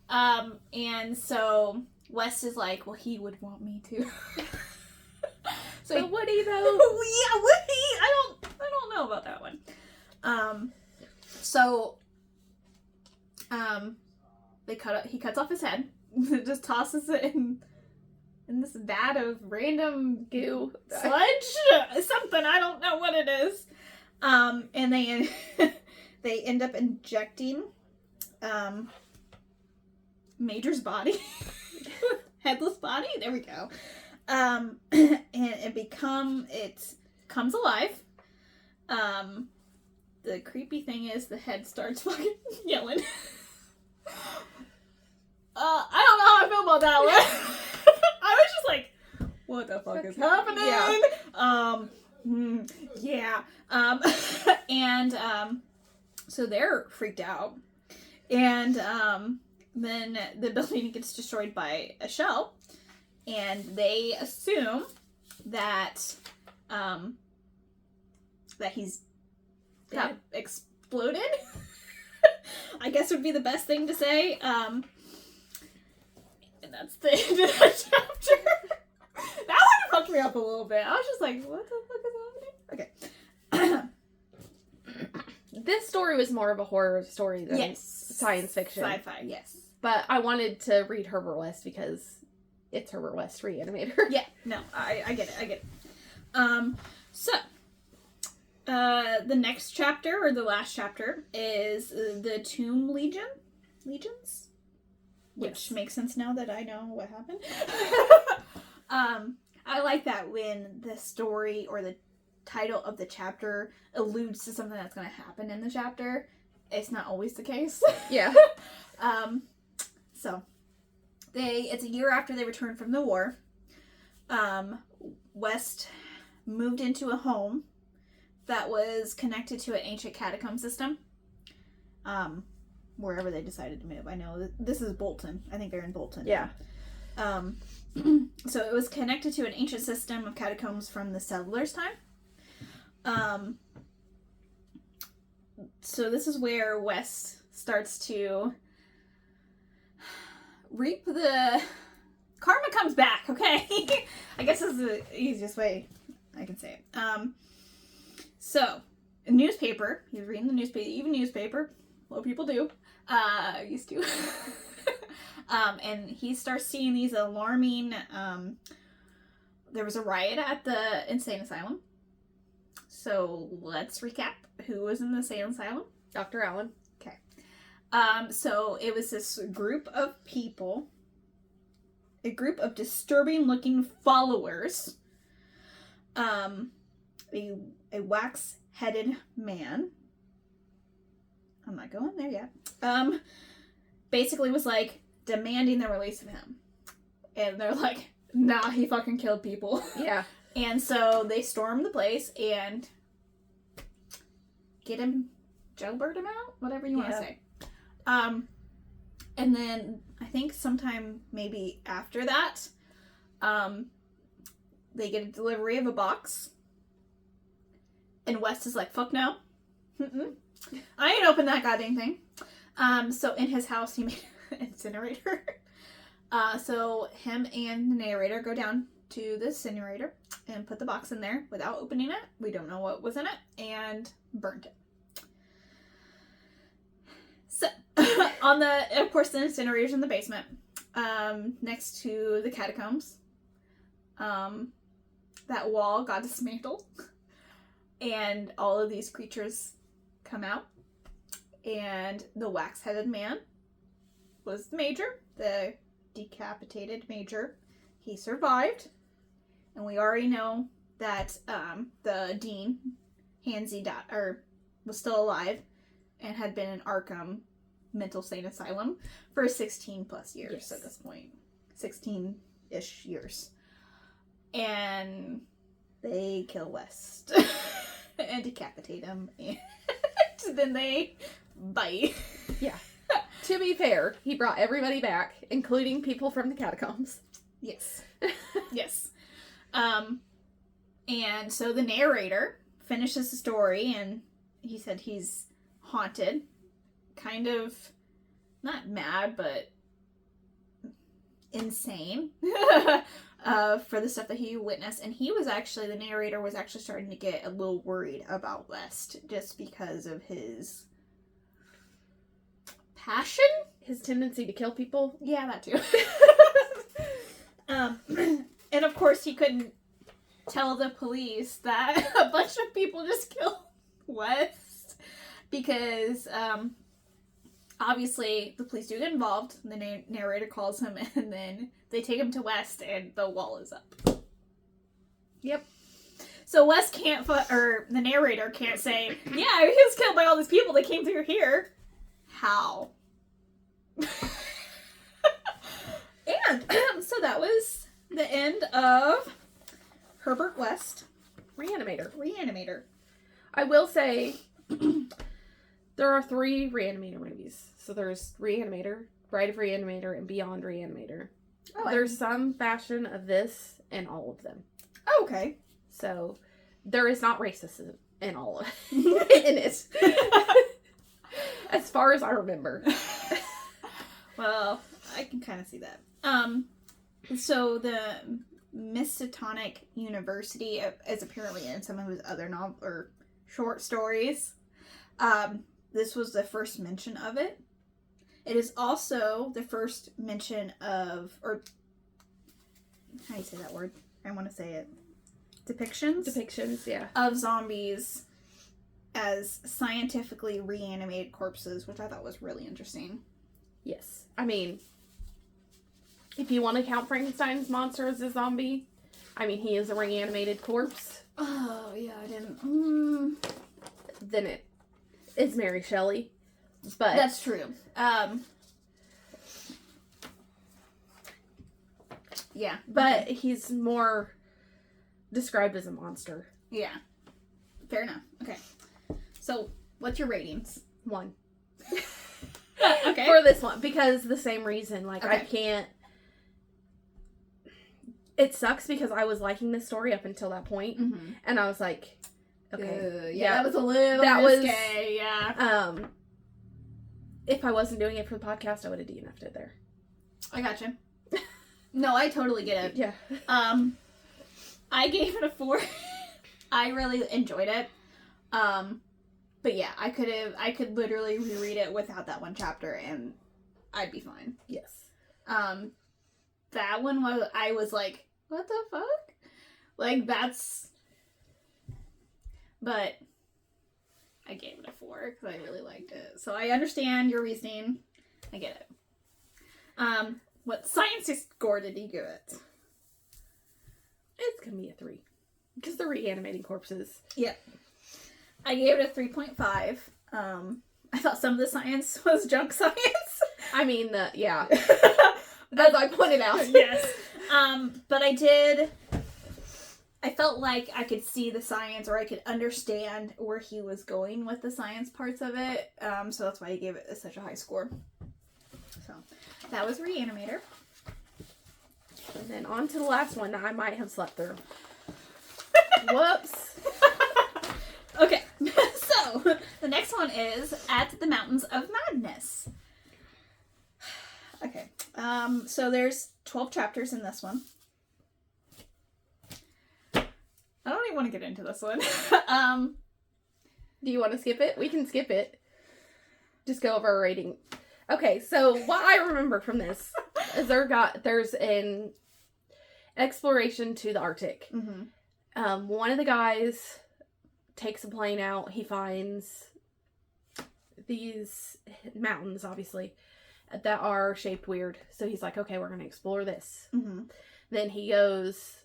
And so Wes is like, well, he would want me to. So would he though? Yeah, would he? I don't know about that one. He cuts off his head, just tosses it in this vat of random Goo. sludge, something, I don't know what it is. And they they end up injecting Major's body, headless body. There we go. And it comes alive. The creepy thing is the head starts fucking yelling. I don't know how I feel about that one. I was just like, what the fuck is happening? Yeah. And so they're freaked out. And then the building gets destroyed by a shell. And they assume that he's exploded. I guess would be the best thing to say. And that's the end of that chapter. That one fucked me up a little bit. I was just like, what the fuck is happening? Okay. This story was more of a horror story than science fiction. Sci-fi, yes. But I wanted to read Herbert West because it's Herbert West Reanimator. Yeah, no, I get it. So, the next chapter, or the last chapter, is the Tomb Legions? Which makes sense now that I know what happened. I like that when the story or the title of the chapter alludes to something that's going to happen in the chapter. It's not always the case. Yeah. So, it's a year after they returned from the war. West moved into a home that was connected to an ancient catacomb system. Wherever they decided to move. I know this is Bolton. I think they're in Bolton. Yeah. So it was connected to an ancient system of catacombs from the settlers' time. So this is where West starts to reap the karma comes back. Okay, I guess this is the easiest way I can say it. So a newspaper. He was reading the newspaper. Even newspaper. A lot of people do. Used to. And he starts seeing these alarming, there was a riot at the insane asylum. So let's recap who was in the insane asylum. Dr. Allen. Okay. So it was this group of people, a group of disturbing looking followers, a wax-headed man. I'm not going there yet. Basically was like demanding the release of him. And they're like, nah, he fucking killed people. Yeah. And so they storm the place and get him, jailbird him out? Whatever you want to say. And then I think sometime maybe after that, they get a delivery of a box. And West is like, fuck no. I ain't opened that goddamn thing. So in his house, he made an incinerator. So him and the narrator go down to the incinerator and put the box in there without opening it. We don't know what was in it, and burnt it. So of course, the incinerator's in the basement, next to the catacombs. That wall got dismantled, and all of these creatures come out. And the wax-headed man was the major, the decapitated major. He survived. And we already know that the dean, Hansy, was still alive and had been in Arkham mental state asylum for 16 plus years at this point. 16-ish years. And they kill West and decapitate him. And then they bite. Yeah. To be fair, he brought everybody back, including people from the catacombs. Yes. Yes. And so the narrator finishes the story, and he said he's haunted. Kind of, not mad, but insane for the stuff that he witnessed. And the narrator was actually starting to get a little worried about West just because of his passion? His tendency to kill people? Yeah, that too. And of course he couldn't tell the police that a bunch of people just killed West because obviously the police do get involved. The narrator calls him and then they take him to West and the wall is up. Yep. So West can't, or the narrator can't say, yeah, he was killed by all these people that came through here. How? And so that was the end of Herbert West. Reanimator. I will say, there are 3 Reanimator movies. So there's Reanimator, Bride of Reanimator, and Beyond Reanimator. Oh, there's some fashion of this in all of them. Oh, okay. So there is not racism in all of it. In it. As far as I remember. Well, I can kind of see that. So the Miskatonic University is apparently in some of his other novel or short stories. This was the first mention of it. It is also the first mention of, or how do you say that word? I want to say it. Depictions, yeah. Of zombies as scientifically reanimated corpses, which I thought was really interesting. Yes. I mean, if you want to count Frankenstein's monster as a zombie, I mean, he is a reanimated corpse. Oh, yeah, I didn't. Then it is Mary Shelley. But that's true. Yeah. But he's more described as a monster. Yeah. Fair enough. Okay. So, what's your ratings? 1. Okay. For this one, because the same reason, like, okay. I can't... It sucks because I was liking this story up until that point, and I was like, okay. Yeah, that was a little risque, yeah. If I wasn't doing it for the podcast, I would have DNF'd it there. I gotcha. No, I totally get it. Yeah. I gave it a 4. I really enjoyed it. But yeah, I could literally reread it without that one chapter and I'd be fine. Yes. That one I was like, what the fuck? Like, but I gave it a 4 because I really liked it. So I understand your reasoning. I get it. What science score did you give it? It's gonna be a 3. Because they're reanimating corpses. Yeah. I gave it a 3.5. I thought some of the science was junk science. I mean, yeah. As I pointed out. Yes. But I felt like I could see the science, or I could understand where he was going with the science parts of it. So that's why I gave it such a high score. So that was Reanimator. And then on to the last one that I might have slept through. Whoops. Okay. So the next one is At the Mountains of Madness. Okay. So there's 12 chapters in this one. I don't even want to get into this one. Do you want to skip it? We can skip it. Just go over our rating. Okay, so what I remember from this is there's an exploration to the Arctic. Mm-hmm. One of the guys takes a plane out. He finds these mountains, obviously, that are shaped weird. So he's like, okay, we're going to explore this. Mm-hmm. Then he goes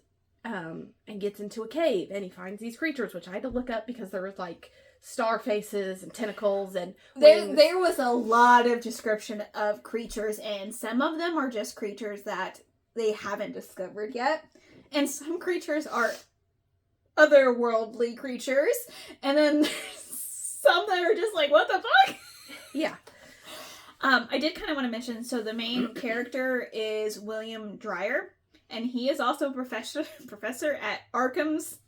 and gets into a cave, and he finds these creatures, which I had to look up because there was like star faces and tentacles and wings. There was a lot of description of creatures, and some of them are just creatures that they haven't discovered yet, and some creatures are otherworldly creatures, and then there's some that are just like, what the fuck? Yeah. I did kind of want to mention, so the main character is William Dreyer, and he is also a professor at Arkham's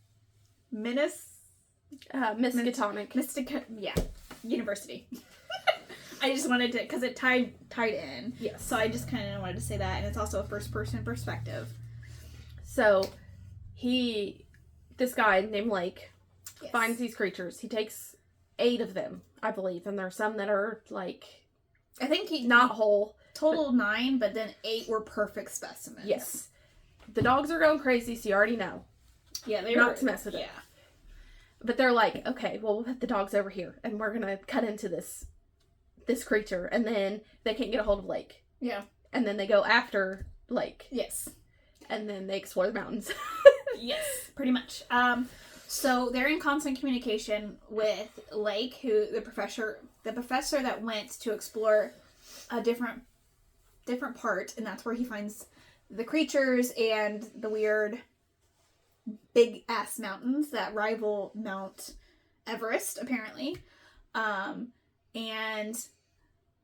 Miskatonic. University. I just wanted to, because it tied tied in. Yes. So I just kind of wanted to say that, and it's also a first-person perspective. So, this guy named Lake Yes. finds these creatures. He takes 8 of them, I believe, and there's some that are, like, I think he not whole. Total 9, but then 8 were perfect specimens. Yes. The dogs are going crazy, so you already know. Yeah, they're not to mess with it. Yeah. But they're like, okay, well, we'll put the dogs over here, and we're gonna cut into this creature, and then they can't get a hold of Lake. Yeah. And then they go after Lake. Yes. And then they explore the mountains. Yes, pretty much. So they're in constant communication with Lake, who the professor that went to explore a different part, and that's where he finds the creatures and the weird big ass mountains that rival Mount Everest, apparently. And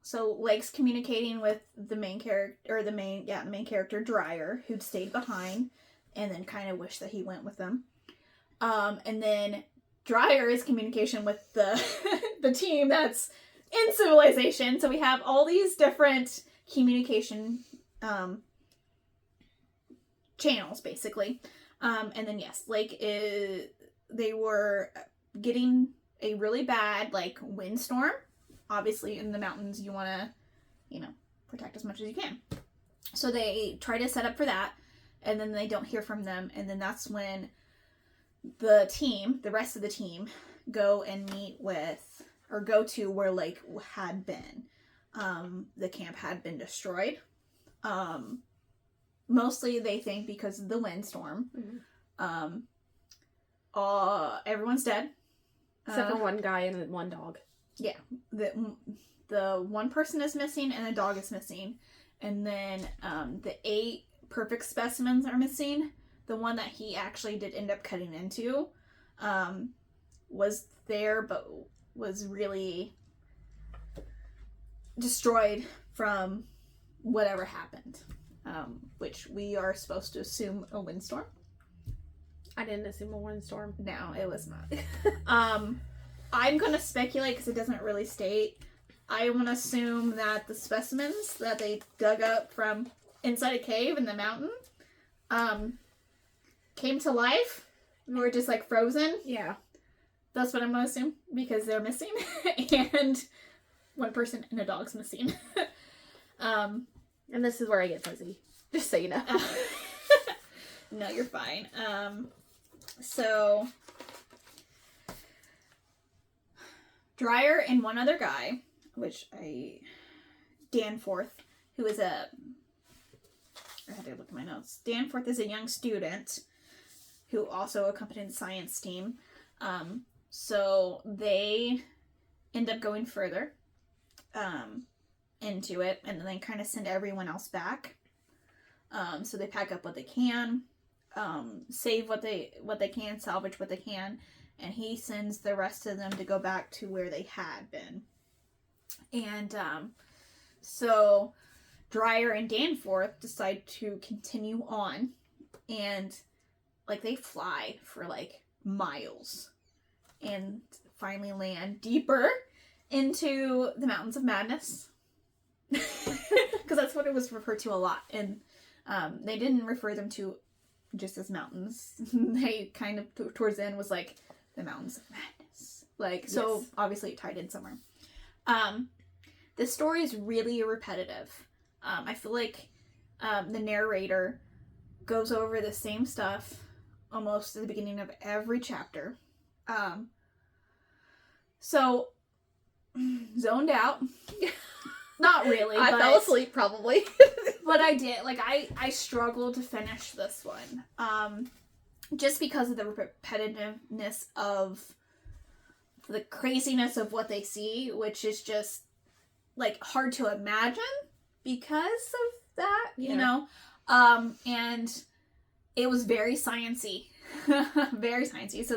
so Lake's communicating with the main character Dryer, who'd stayed behind and then kind of wished that he went with them. And then Dryer is communication with the the team that's in civilization. So we have all these different communication channels, basically. And then yes, they were getting a really bad windstorm. Obviously, in the mountains, you want to, protect as much as you can. So they try to set up for that, and then they don't hear from them, and then that's when the rest of the team, go to where Lake had been. The camp had been destroyed. Mostly they think because of the windstorm. Mm-hmm. Everyone's dead. Except for one guy and one dog. Yeah. The one person is missing and the dog is missing. And then the 8 perfect specimens are missing. The one that he actually did end up cutting into was there, but was really destroyed from whatever happened. Which we are supposed to assume a windstorm. I didn't assume a windstorm. No, it was not. I'm going to speculate because it doesn't really state. I want to assume that the specimens that they dug up from inside a cave in the mountain came to life and were just frozen. Yeah. That's what I'm going to assume because they're missing. And one person and a dog's missing. And this is where I get fuzzy. Just so you know. No, you're fine. So Dryer and one other guy, Danforth, who is I had to look at my notes. Danforth is a young student who also accompanied the science team. So they end up going further into it, and then they kind of send everyone else back. So they pack up what they can, save what they can, salvage what they can, and he sends the rest of them to go back to where they had been. And so Dryer and Danforth decide to continue on, and they fly for miles and finally land deeper into the Mountains of Madness. Because that's what it was referred to a lot. And they didn't refer them to just as mountains. They kind of, towards the end, was the Mountains of Madness. So yes. Obviously it tied in somewhere. This story is really repetitive. I feel like the narrator goes over the same stuff almost at the beginning of every chapter. So, zoned out. Not really. I fell asleep probably. But I did. I struggled to finish this one. Just because of the repetitiveness of the craziness of what they see, which is just hard to imagine because of that, you know? And it was very sciencey. Very sciencey. So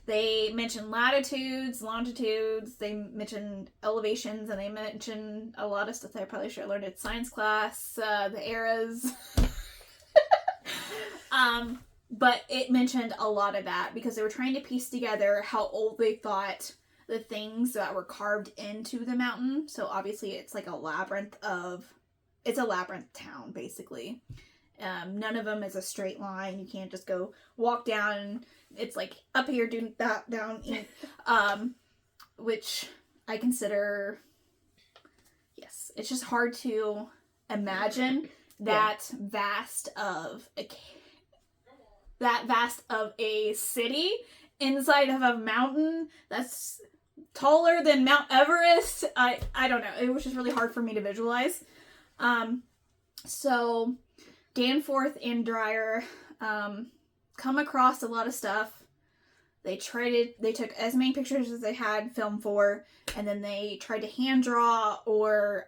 they mentioned latitudes, longitudes, they mentioned elevations, and they mentioned a lot of stuff that I probably should have learned in science class, the eras. But it mentioned a lot of that because they were trying to piece together how old they thought the things that were carved into the mountain. So obviously it's like it's a labyrinth town, basically. None of them is a straight line. You can't just go walk down. It's like up here, do that, down, which I consider, yes, it's just hard to imagine that vast of a city inside of a mountain that's taller than Mount Everest. I don't know. It was just really hard for me to visualize. So Danforth and Dreyer come across a lot of stuff. They took as many pictures as they had film for, and then they tried to hand draw or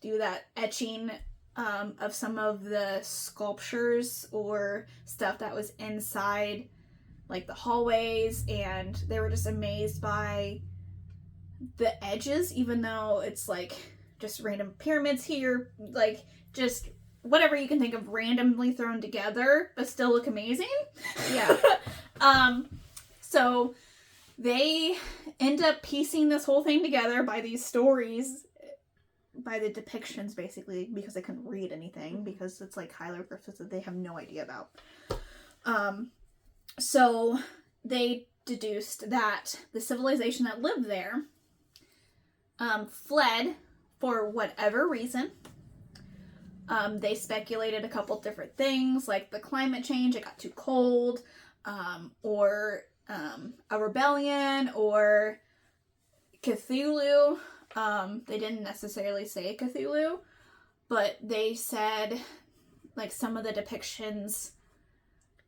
do that etching of some of the sculptures or stuff that was inside, like the hallways, and they were just amazed by the edges, even though it's like just random pyramids here, like just whatever you can think of randomly thrown together, but still look amazing. Yeah. So they end up piecing this whole thing together by these stories, by the depictions, basically, because they couldn't read anything, because it's like hieroglyphs that they have no idea about. So they deduced that the civilization that lived there fled for whatever reason. They speculated a couple different things, like the climate change, it got too cold, or a rebellion, or Cthulhu. They didn't necessarily say Cthulhu, but they said, like, some of the depictions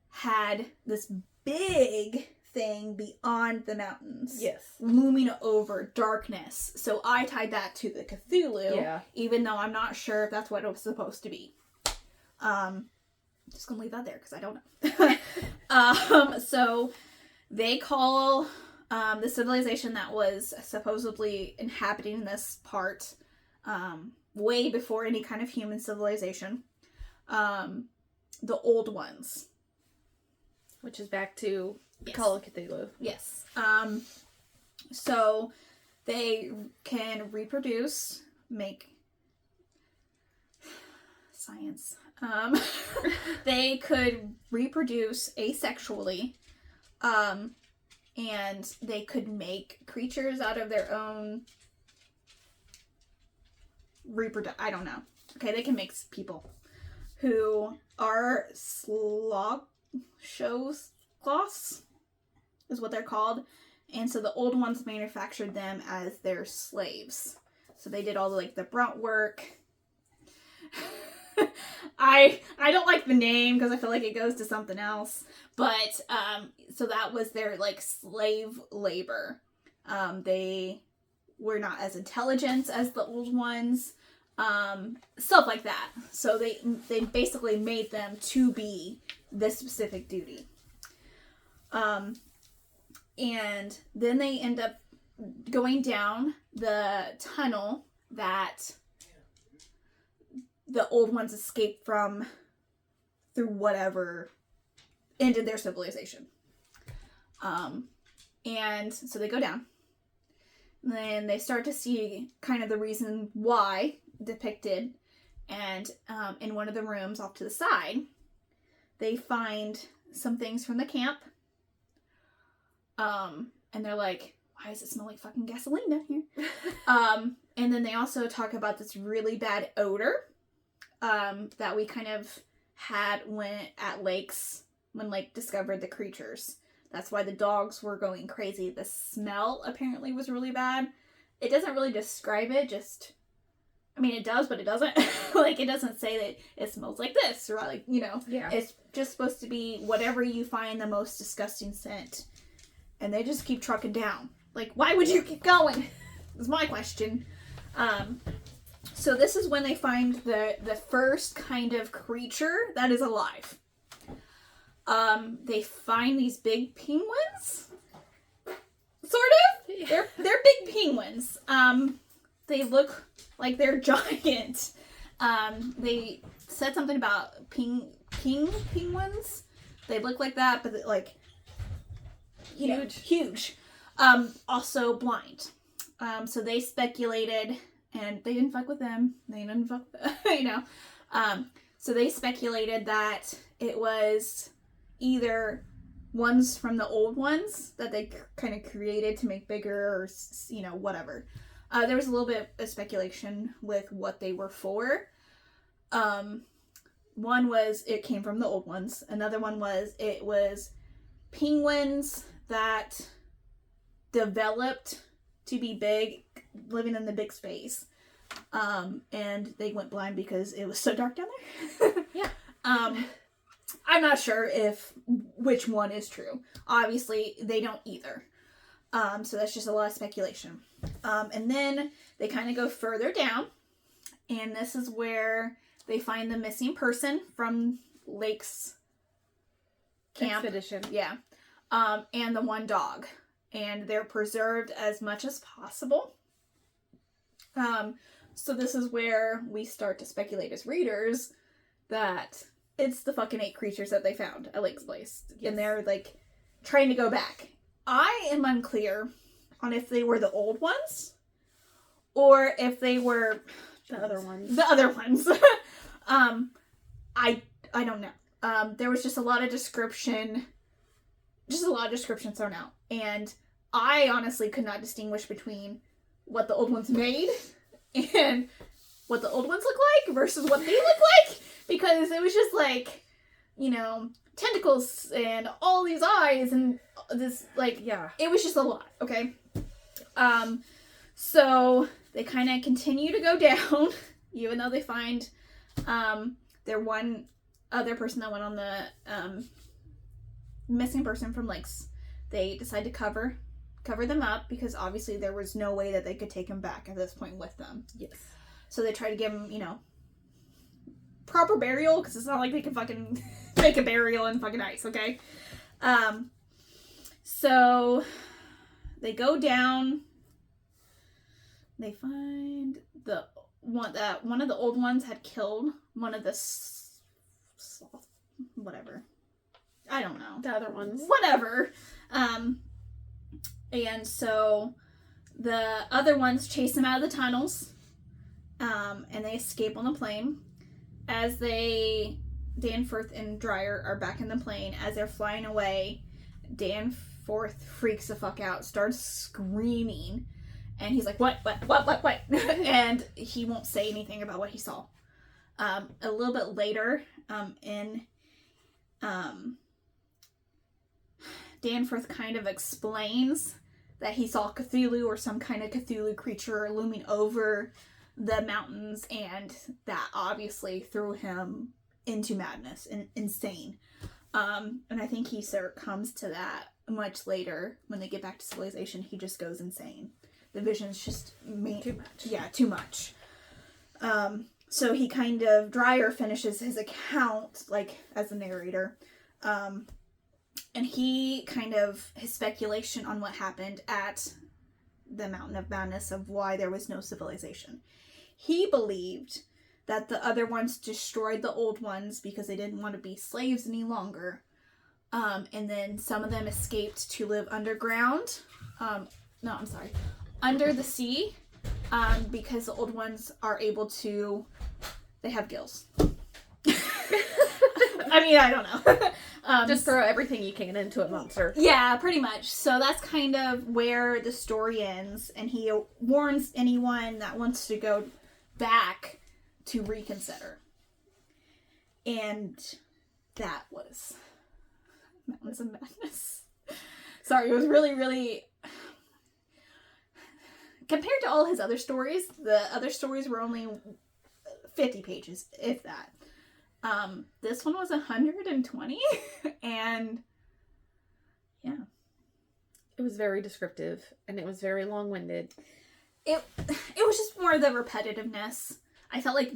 had this big thing beyond the mountains. Yes. Looming over darkness. So I tied that to the Cthulhu, even though I'm not sure if that's what it was supposed to be. Just gonna leave that there because I don't know. So they call the civilization that was supposedly inhabiting this part, way before any kind of human civilization, the Old Ones. Which is back to Call of Cthulhu. Yes. So they can reproduce, make science. They could reproduce asexually, and they could make creatures out of their own I don't know. Okay, they can make people who are Slothos is what they're called. And so the Old Ones manufactured them as their slaves. So they did all the brunt work. I don't like the name because I feel like it goes to something else. But so that was their slave labor. They were not as intelligent as the Old Ones. Stuff like that. So they basically made them to be this specific duty. And then they end up going down the tunnel that the Old Ones escaped from through whatever ended their civilization. And so they go down. And then they start to see kind of the reason why depicted. And in one of the rooms off to the side, they find some things from the camp. And they're like, why does it smell like fucking gasoline down here? And then they also talk about this really bad odor that we kind of had at lakes when Lake discovered the creatures. That's why the dogs were going crazy. The smell apparently was really bad. It doesn't really describe it, it does, but it doesn't. It doesn't say that it smells like this, or Yeah. It's just supposed to be whatever you find the most disgusting scent. And they just keep trucking down. Why would you keep going? Is my question. So this is when they find the first kind of creature that is alive. They find these big penguins. Sort of. Yeah. They're big penguins. They look like they're giant. They said something about penguins. They look like that, but huge. Also blind. So they speculated, and they didn't fuck with them. They didn't fuck with, so they speculated that it was either ones from the old ones that they kind of created to make bigger, or, whatever. There was a little bit of speculation with what they were for. One was it came from the old ones. Another one was it was penguins that developed to be big, living in the big space. And they went blind because it was so dark down there. Yeah. I'm not sure which one is true. Obviously, they don't either. So that's just a lot of speculation. And then they kind of go further down, and this is where they find the missing person from Lake's camp. Expedition. Yeah. And the one dog. And they're preserved as much as possible. So this is where we start to speculate as readers that it's the fucking 8 creatures that they found at Lake's place. Yes. And they're, like, trying to go back. I am unclear on if they were the old ones or if they were the other ones. The other ones. I don't know. There was just a lot of description thrown out. And I honestly could not distinguish between what the old ones made and what the old ones look like versus what they look like, because it was just like, tentacles and all these eyes and this, like, yeah, it was just a lot. Okay. So they kind of continue to go down, even though they find their one other person that went on the missing person from Lakes. They decide to cover them up because obviously there was no way that they could take him back at this point with them. Yes. So they try to give him, proper burial, because it's not like they can fucking make a burial in fucking ice, okay? So they go down. They find one of the old ones had killed one of the whatever. I don't know. The other ones. Whatever. And so the other ones chase him out of the tunnels. And they escape on the plane. As Danforth and Dreyer are back in the plane, as they're flying away, Danforth freaks the fuck out, starts screaming. And he's like, what? And he won't say anything about what he saw. A little bit later, Danforth kind of explains that he saw Cthulhu or some kind of Cthulhu creature looming over the mountains, and that obviously threw him into madness and insane. And I think he comes to that much later when they get back to civilization. He just goes insane. The vision's just too much. Yeah, too much. So he Dreyer finishes his account, like, as a narrator. And he his speculation on what happened at the Mountain of Madness of why there was no civilization. He believed that the other ones destroyed the old ones because they didn't want to be slaves any longer. And then some of them escaped to live underground. Under the sea. Because the old ones are able to... They have gills. I mean, I don't know. Just throw everything you can into a monster. Yeah, pretty much. So that's kind of where the story ends. And he warns anyone that wants to go back to reconsider. And that was Mountains of Madness. Sorry, it was really, really... Compared to all his other stories, the other stories were only 50 pages, if that. This one was 120, and yeah. It was very descriptive, and it was very long-winded. It was just more the repetitiveness. I felt like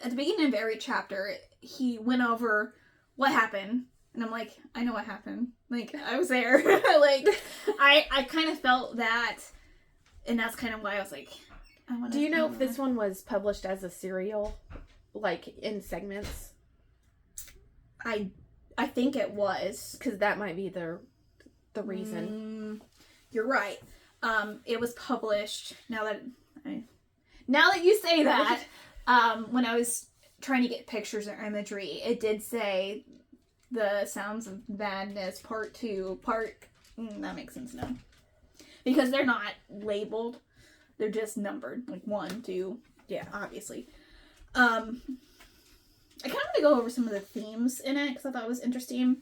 at the beginning of every chapter, he went over what happened, and I'm like, I know what happened. Like, I was there. Like, I kind of felt that, and that's kind of why I was like, I want to... Do you know if this one was published as a serial, like, in segments? I think it was. Because that might be the reason. you're right. It was published, now that you say that, when I was trying to get pictures or imagery, it did say the Sounds of Madness Part 2, that makes sense now. Because they're not labeled, they're just numbered, like 1, 2, Yeah. obviously. I kind of want to go over some of the themes in it, because I thought it was interesting,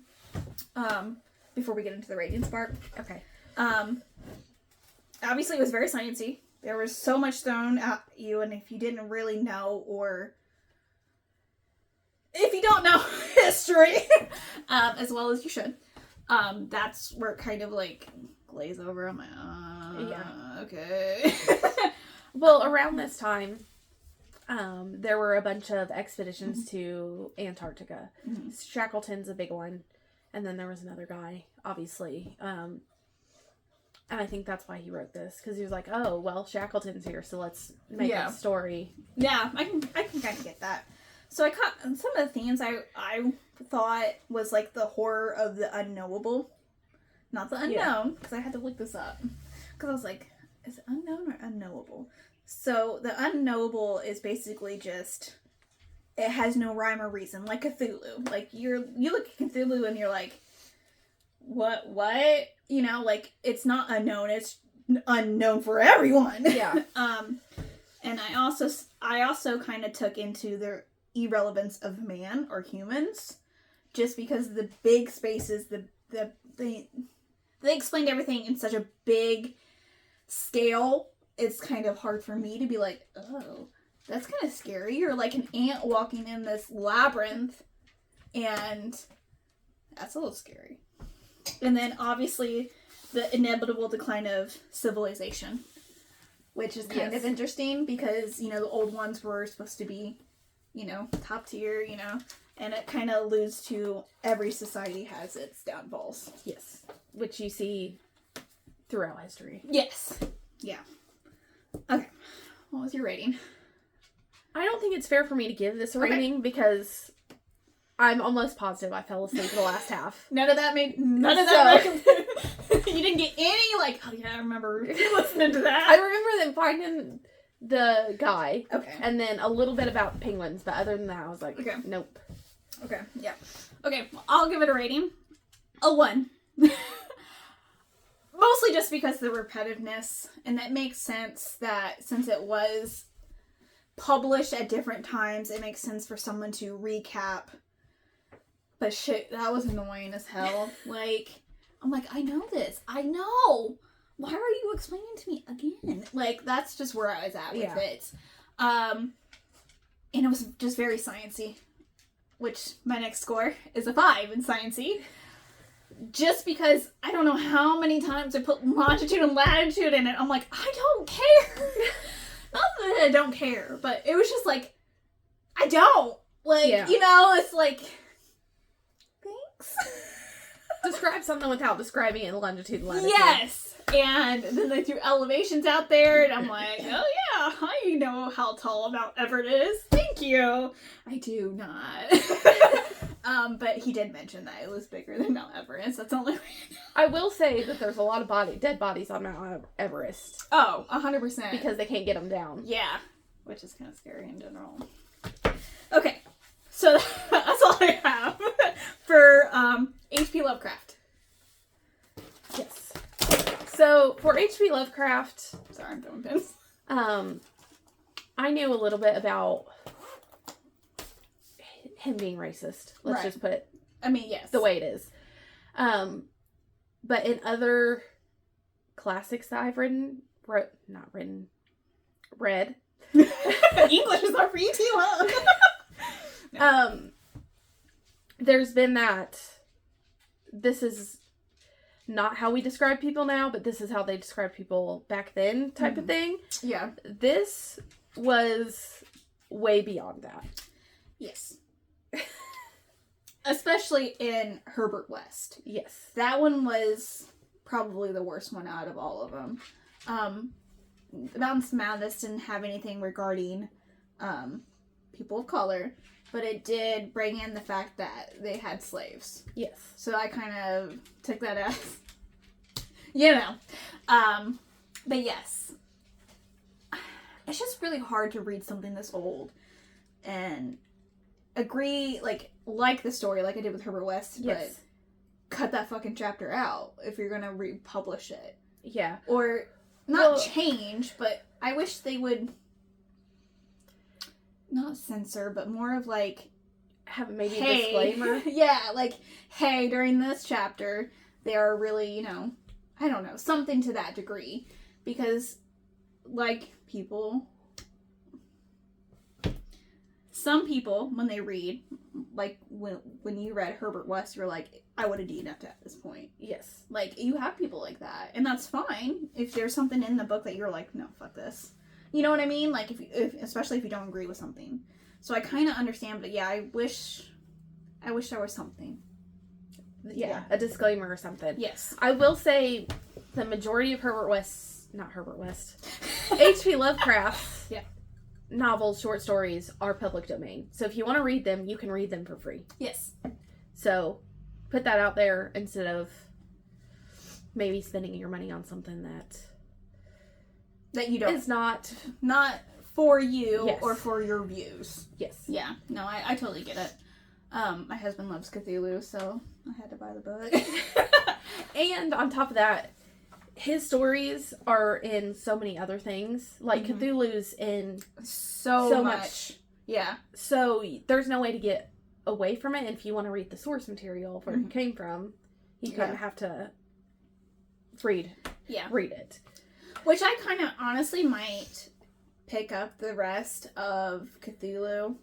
before we get into the ratings part. Okay. Obviously, it was very sciencey. There was so much thrown at you, and if you didn't really know, or if you don't know history, as well as you should, that's where it kind of like glaze over. I'm like, yeah, okay. Well, around this time, there were a bunch of expeditions to Antarctica. Mm-hmm. Shackleton's a big one, and then there was another guy, obviously. And I think that's why he wrote this, because he was like, oh, well, Shackleton's here, so let's make a story. Yeah, I can kind of get that. So I caught some of the themes I thought was like the horror of the unknowable. Not the unknown, because I had to look this up. Because I was like, is it unknown or unknowable? So the unknowable is basically just, it has no rhyme or reason, like Cthulhu. Like, you look at Cthulhu and you're like, what? You know, like, it's not unknown, it's unknown for everyone. Yeah. And I also kind of took into the irrelevance of man or humans, just because the big spaces, they explained everything in such a big scale. It's kind of hard for me to be like, oh, that's kind of scary. Or like an ant walking in this labyrinth, and that's a little scary. And then obviously the inevitable decline of civilization, which is kind of interesting because, you know, the old ones were supposed to be, you know, top tier, you know, and it kind of alludes to every society has its downfalls. Yes. Which you see throughout history. Yes. Yeah. Okay. What was your rating? I don't think it's fair for me to give this a rating because I'm almost positive I fell asleep in the last half. None of that. You didn't get any, like, oh yeah, I remember listening to that. I remember them finding the guy. Okay. And then a little bit about penguins, but other than that, I was like, nope. Okay, yeah. Okay, well, I'll give it a rating. A 1. Mostly just because of the repetitiveness, and that makes sense that since it was published at different times, it makes sense for someone to recap. But shit, that was annoying as hell. Like, I'm like, I know this. I know. Why are you explaining to me again? Like, that's just where I was at with it. And it was just very sciencey. Which, my next score is a 5 in sciencey. Just because I don't know how many times I put longitude and latitude in it. I'm like, I don't care. Not that I don't care, but it was just like, I don't. Like, you know, it's like, thanks. Describe something without describing it in longitude and latitude. Yes! And then they threw elevations out there, and I'm like, oh yeah, I know how tall Mount Everett is. Thank you. I do not. But he did mention that it was bigger than Mount Everest. That's the only way. I will say that there's a lot of dead bodies on Mount Everest. Oh, 100%. Because they can't get them down. Yeah. Which is kind of scary in general. Okay. So that's all I have for H.P. Lovecraft. Yes. So for H.P. Lovecraft, sorry, I'm throwing pins. I knew a little bit about him being racist. Let's just put it. I mean, yes, the way it is. But in other classics that I've read. English is hard for you too, huh? No. There's been that. This is not how we describe people now, but this is how they describe people back then, type of thing. Yeah. This was way beyond that. Yes. Especially in Herbert West. Yes. That one was probably the worst one out of all of them. Mountains of Madness didn't have anything regarding people of color, but it did bring in the fact that they had slaves. Yes. So I kind of took that as, you know. But yes. It's just really hard to read something this old and agree, like the story, like I did with Herbert West, Yes. but cut that fucking chapter out if you're gonna republish it. Yeah. Or not change, but I wish they would not censor, but more of have maybe hey, a disclaimer. Yeah, hey, during this chapter, they are really, I don't know, something to that degree. Because, some people, when they read, when you read Herbert West, you're like, I would have DNF'd at this point. Yes. You have people like that, and that's fine. If there's something in the book that you're like, no, fuck this. You know what I mean? Especially if you don't agree with something. So I kind of understand, but yeah, I wish there was something. Yeah, a disclaimer or something. Yes. I will say the majority of H.P. Lovecraft's novels, short stories are public domain. So if you want to read them, you can read them for free. Yes. So put that out there instead of maybe spending your money on something that you don't. It's not for you yes. or for your views. Yes. Yeah. No, I totally get it. My husband loves Cthulhu, so I had to buy the book. And on top of that, his stories are in so many other things. Cthulhu's in so much. Yeah. So there's no way to get away from it. And if you want to read the source material where it came from, you kind of have to read it. Which I kind of honestly might pick up the rest of Cthulhu,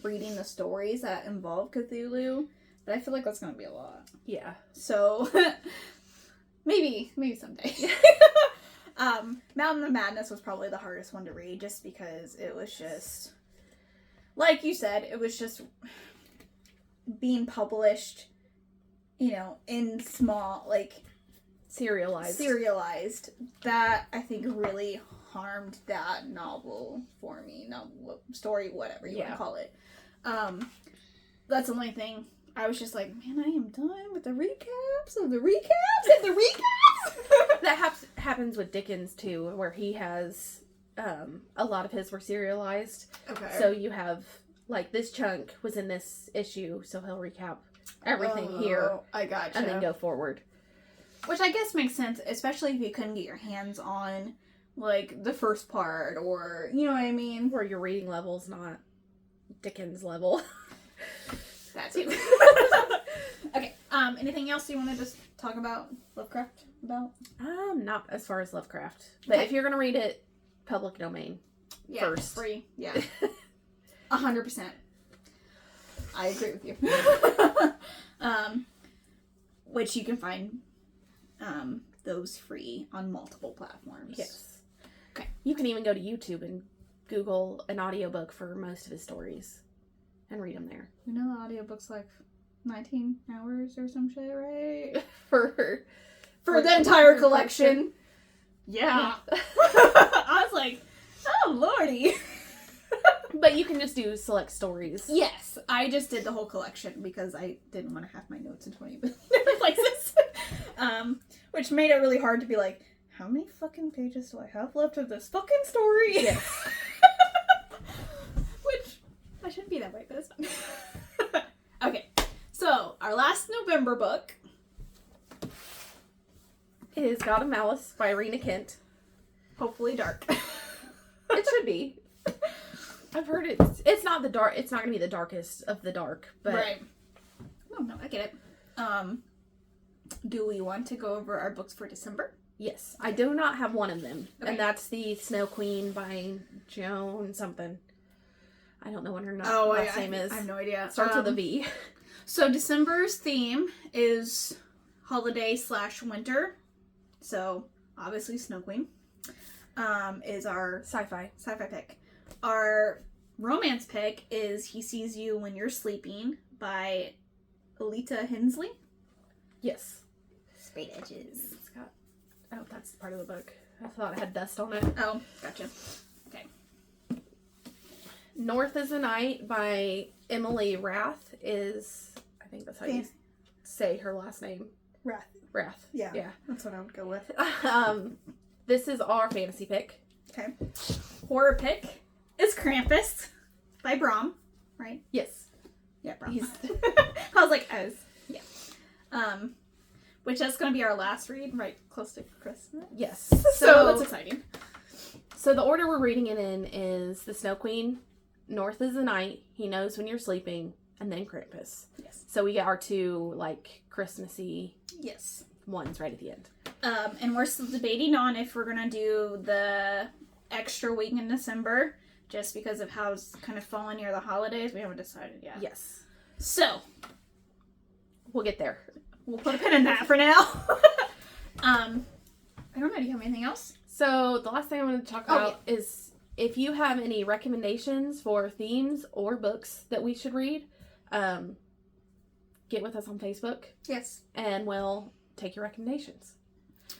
reading the stories that involve Cthulhu, but I feel like that's going to be a lot. Yeah. So, maybe someday. Mountain of Madness was probably the hardest one to read, just because it was just, like you said, it was just being published, in small, serialized. That, I think, really harmed that novel for me. Story, whatever you want to call it. That's the only thing. I was just like, man, I am done with the recaps of the recaps of the recaps. That happens with Dickens, too, where he has, a lot of his were serialized. Okay. So you have, this chunk was in this issue, so he'll recap everything here. I gotcha. And then go forward. Which I guess makes sense, especially if you couldn't get your hands on, the first part, or, you know what I mean? Where your reading level's not Dickens level. That too. Okay, anything else you want to just talk about Lovecraft about? Not as far as Lovecraft. But if you're going to read it, public domain first. Free, yeah. 100%. I agree with you. Which you can find those free on multiple platforms. Yes. Okay. You can even go to YouTube and Google an audiobook for most of his stories and read them there. You know the audiobook's 19 hours or some shit, right? for the entire collection. Yeah. I was like, oh lordy. But you can just do select stories. Yes, I just did the whole collection because I didn't want to have my notes in 20 different places. Which made it really hard to be like, how many fucking pages do I have left of this fucking story? Yes. Which, I shouldn't be that way, but it's fine. Okay, so our last November book is God of Malice by Rena Kent. Hopefully dark. It should be. I've heard it's not going to be the darkest of the dark, but right. No, I get it. Do we want to go over our books for December? Yes. I do not have one of them. Okay. And that's the Snow Queen by Joan something. I don't know what her last name is. I have no idea. Starts with a V. So December's theme is holiday/winter. So obviously Snow Queen is our sci-fi pick. Our romance pick is He Sees You When You're Sleeping by Alita Hensley. Yes. Straight edges. It's got... Oh, that's part of the book. I thought it had dust on it. Oh, gotcha. Okay. North is the Night by Emily Rath is... I think that's how you say her last name. Wrath. Yeah. That's what I would go with. This is our fantasy pick. Okay. Horror pick is Krampus by Brom, right? Yes. Yeah, Brom. I was like, yeah. Which is going to be our last read, right close to Christmas. Yes. So that's exciting. So the order we're reading it in is The Snow Queen, North is the Night, He Knows When You're Sleeping, and then Krampus. Yes. So we get our two, like, Christmassy ones right at the end. And we're still debating on if we're going to do the extra week in December, just because of how it's kind of fallen near the holidays. We haven't decided yet. Yes. So, we'll get there. We'll put a pin in that for now. I don't know. Do you have anything else? So the last thing I want to talk about is if you have any recommendations for themes or books that we should read, get with us on Facebook. Yes. And we'll take your recommendations.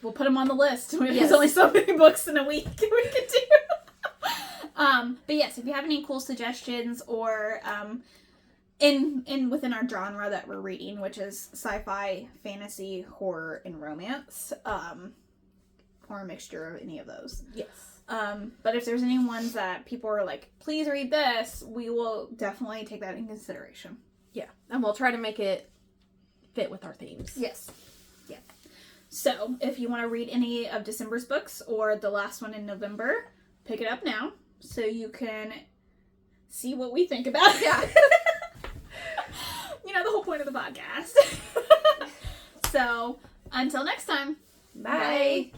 We'll put them on the list. There's only so many books in a week we can do. But yes, if you have any cool suggestions or within our genre that we're reading, which is sci-fi, fantasy, horror, and romance, or a mixture of any of those. Yes. But if there's any ones that people are like, please read this, we will definitely take that in consideration. Yeah. And we'll try to make it fit with our themes. Yes. Yeah. So, if you want to read any of December's books or the last one in November, pick it up now so you can see what we think about it. Yeah. The whole point of the podcast. So, until next time. Bye.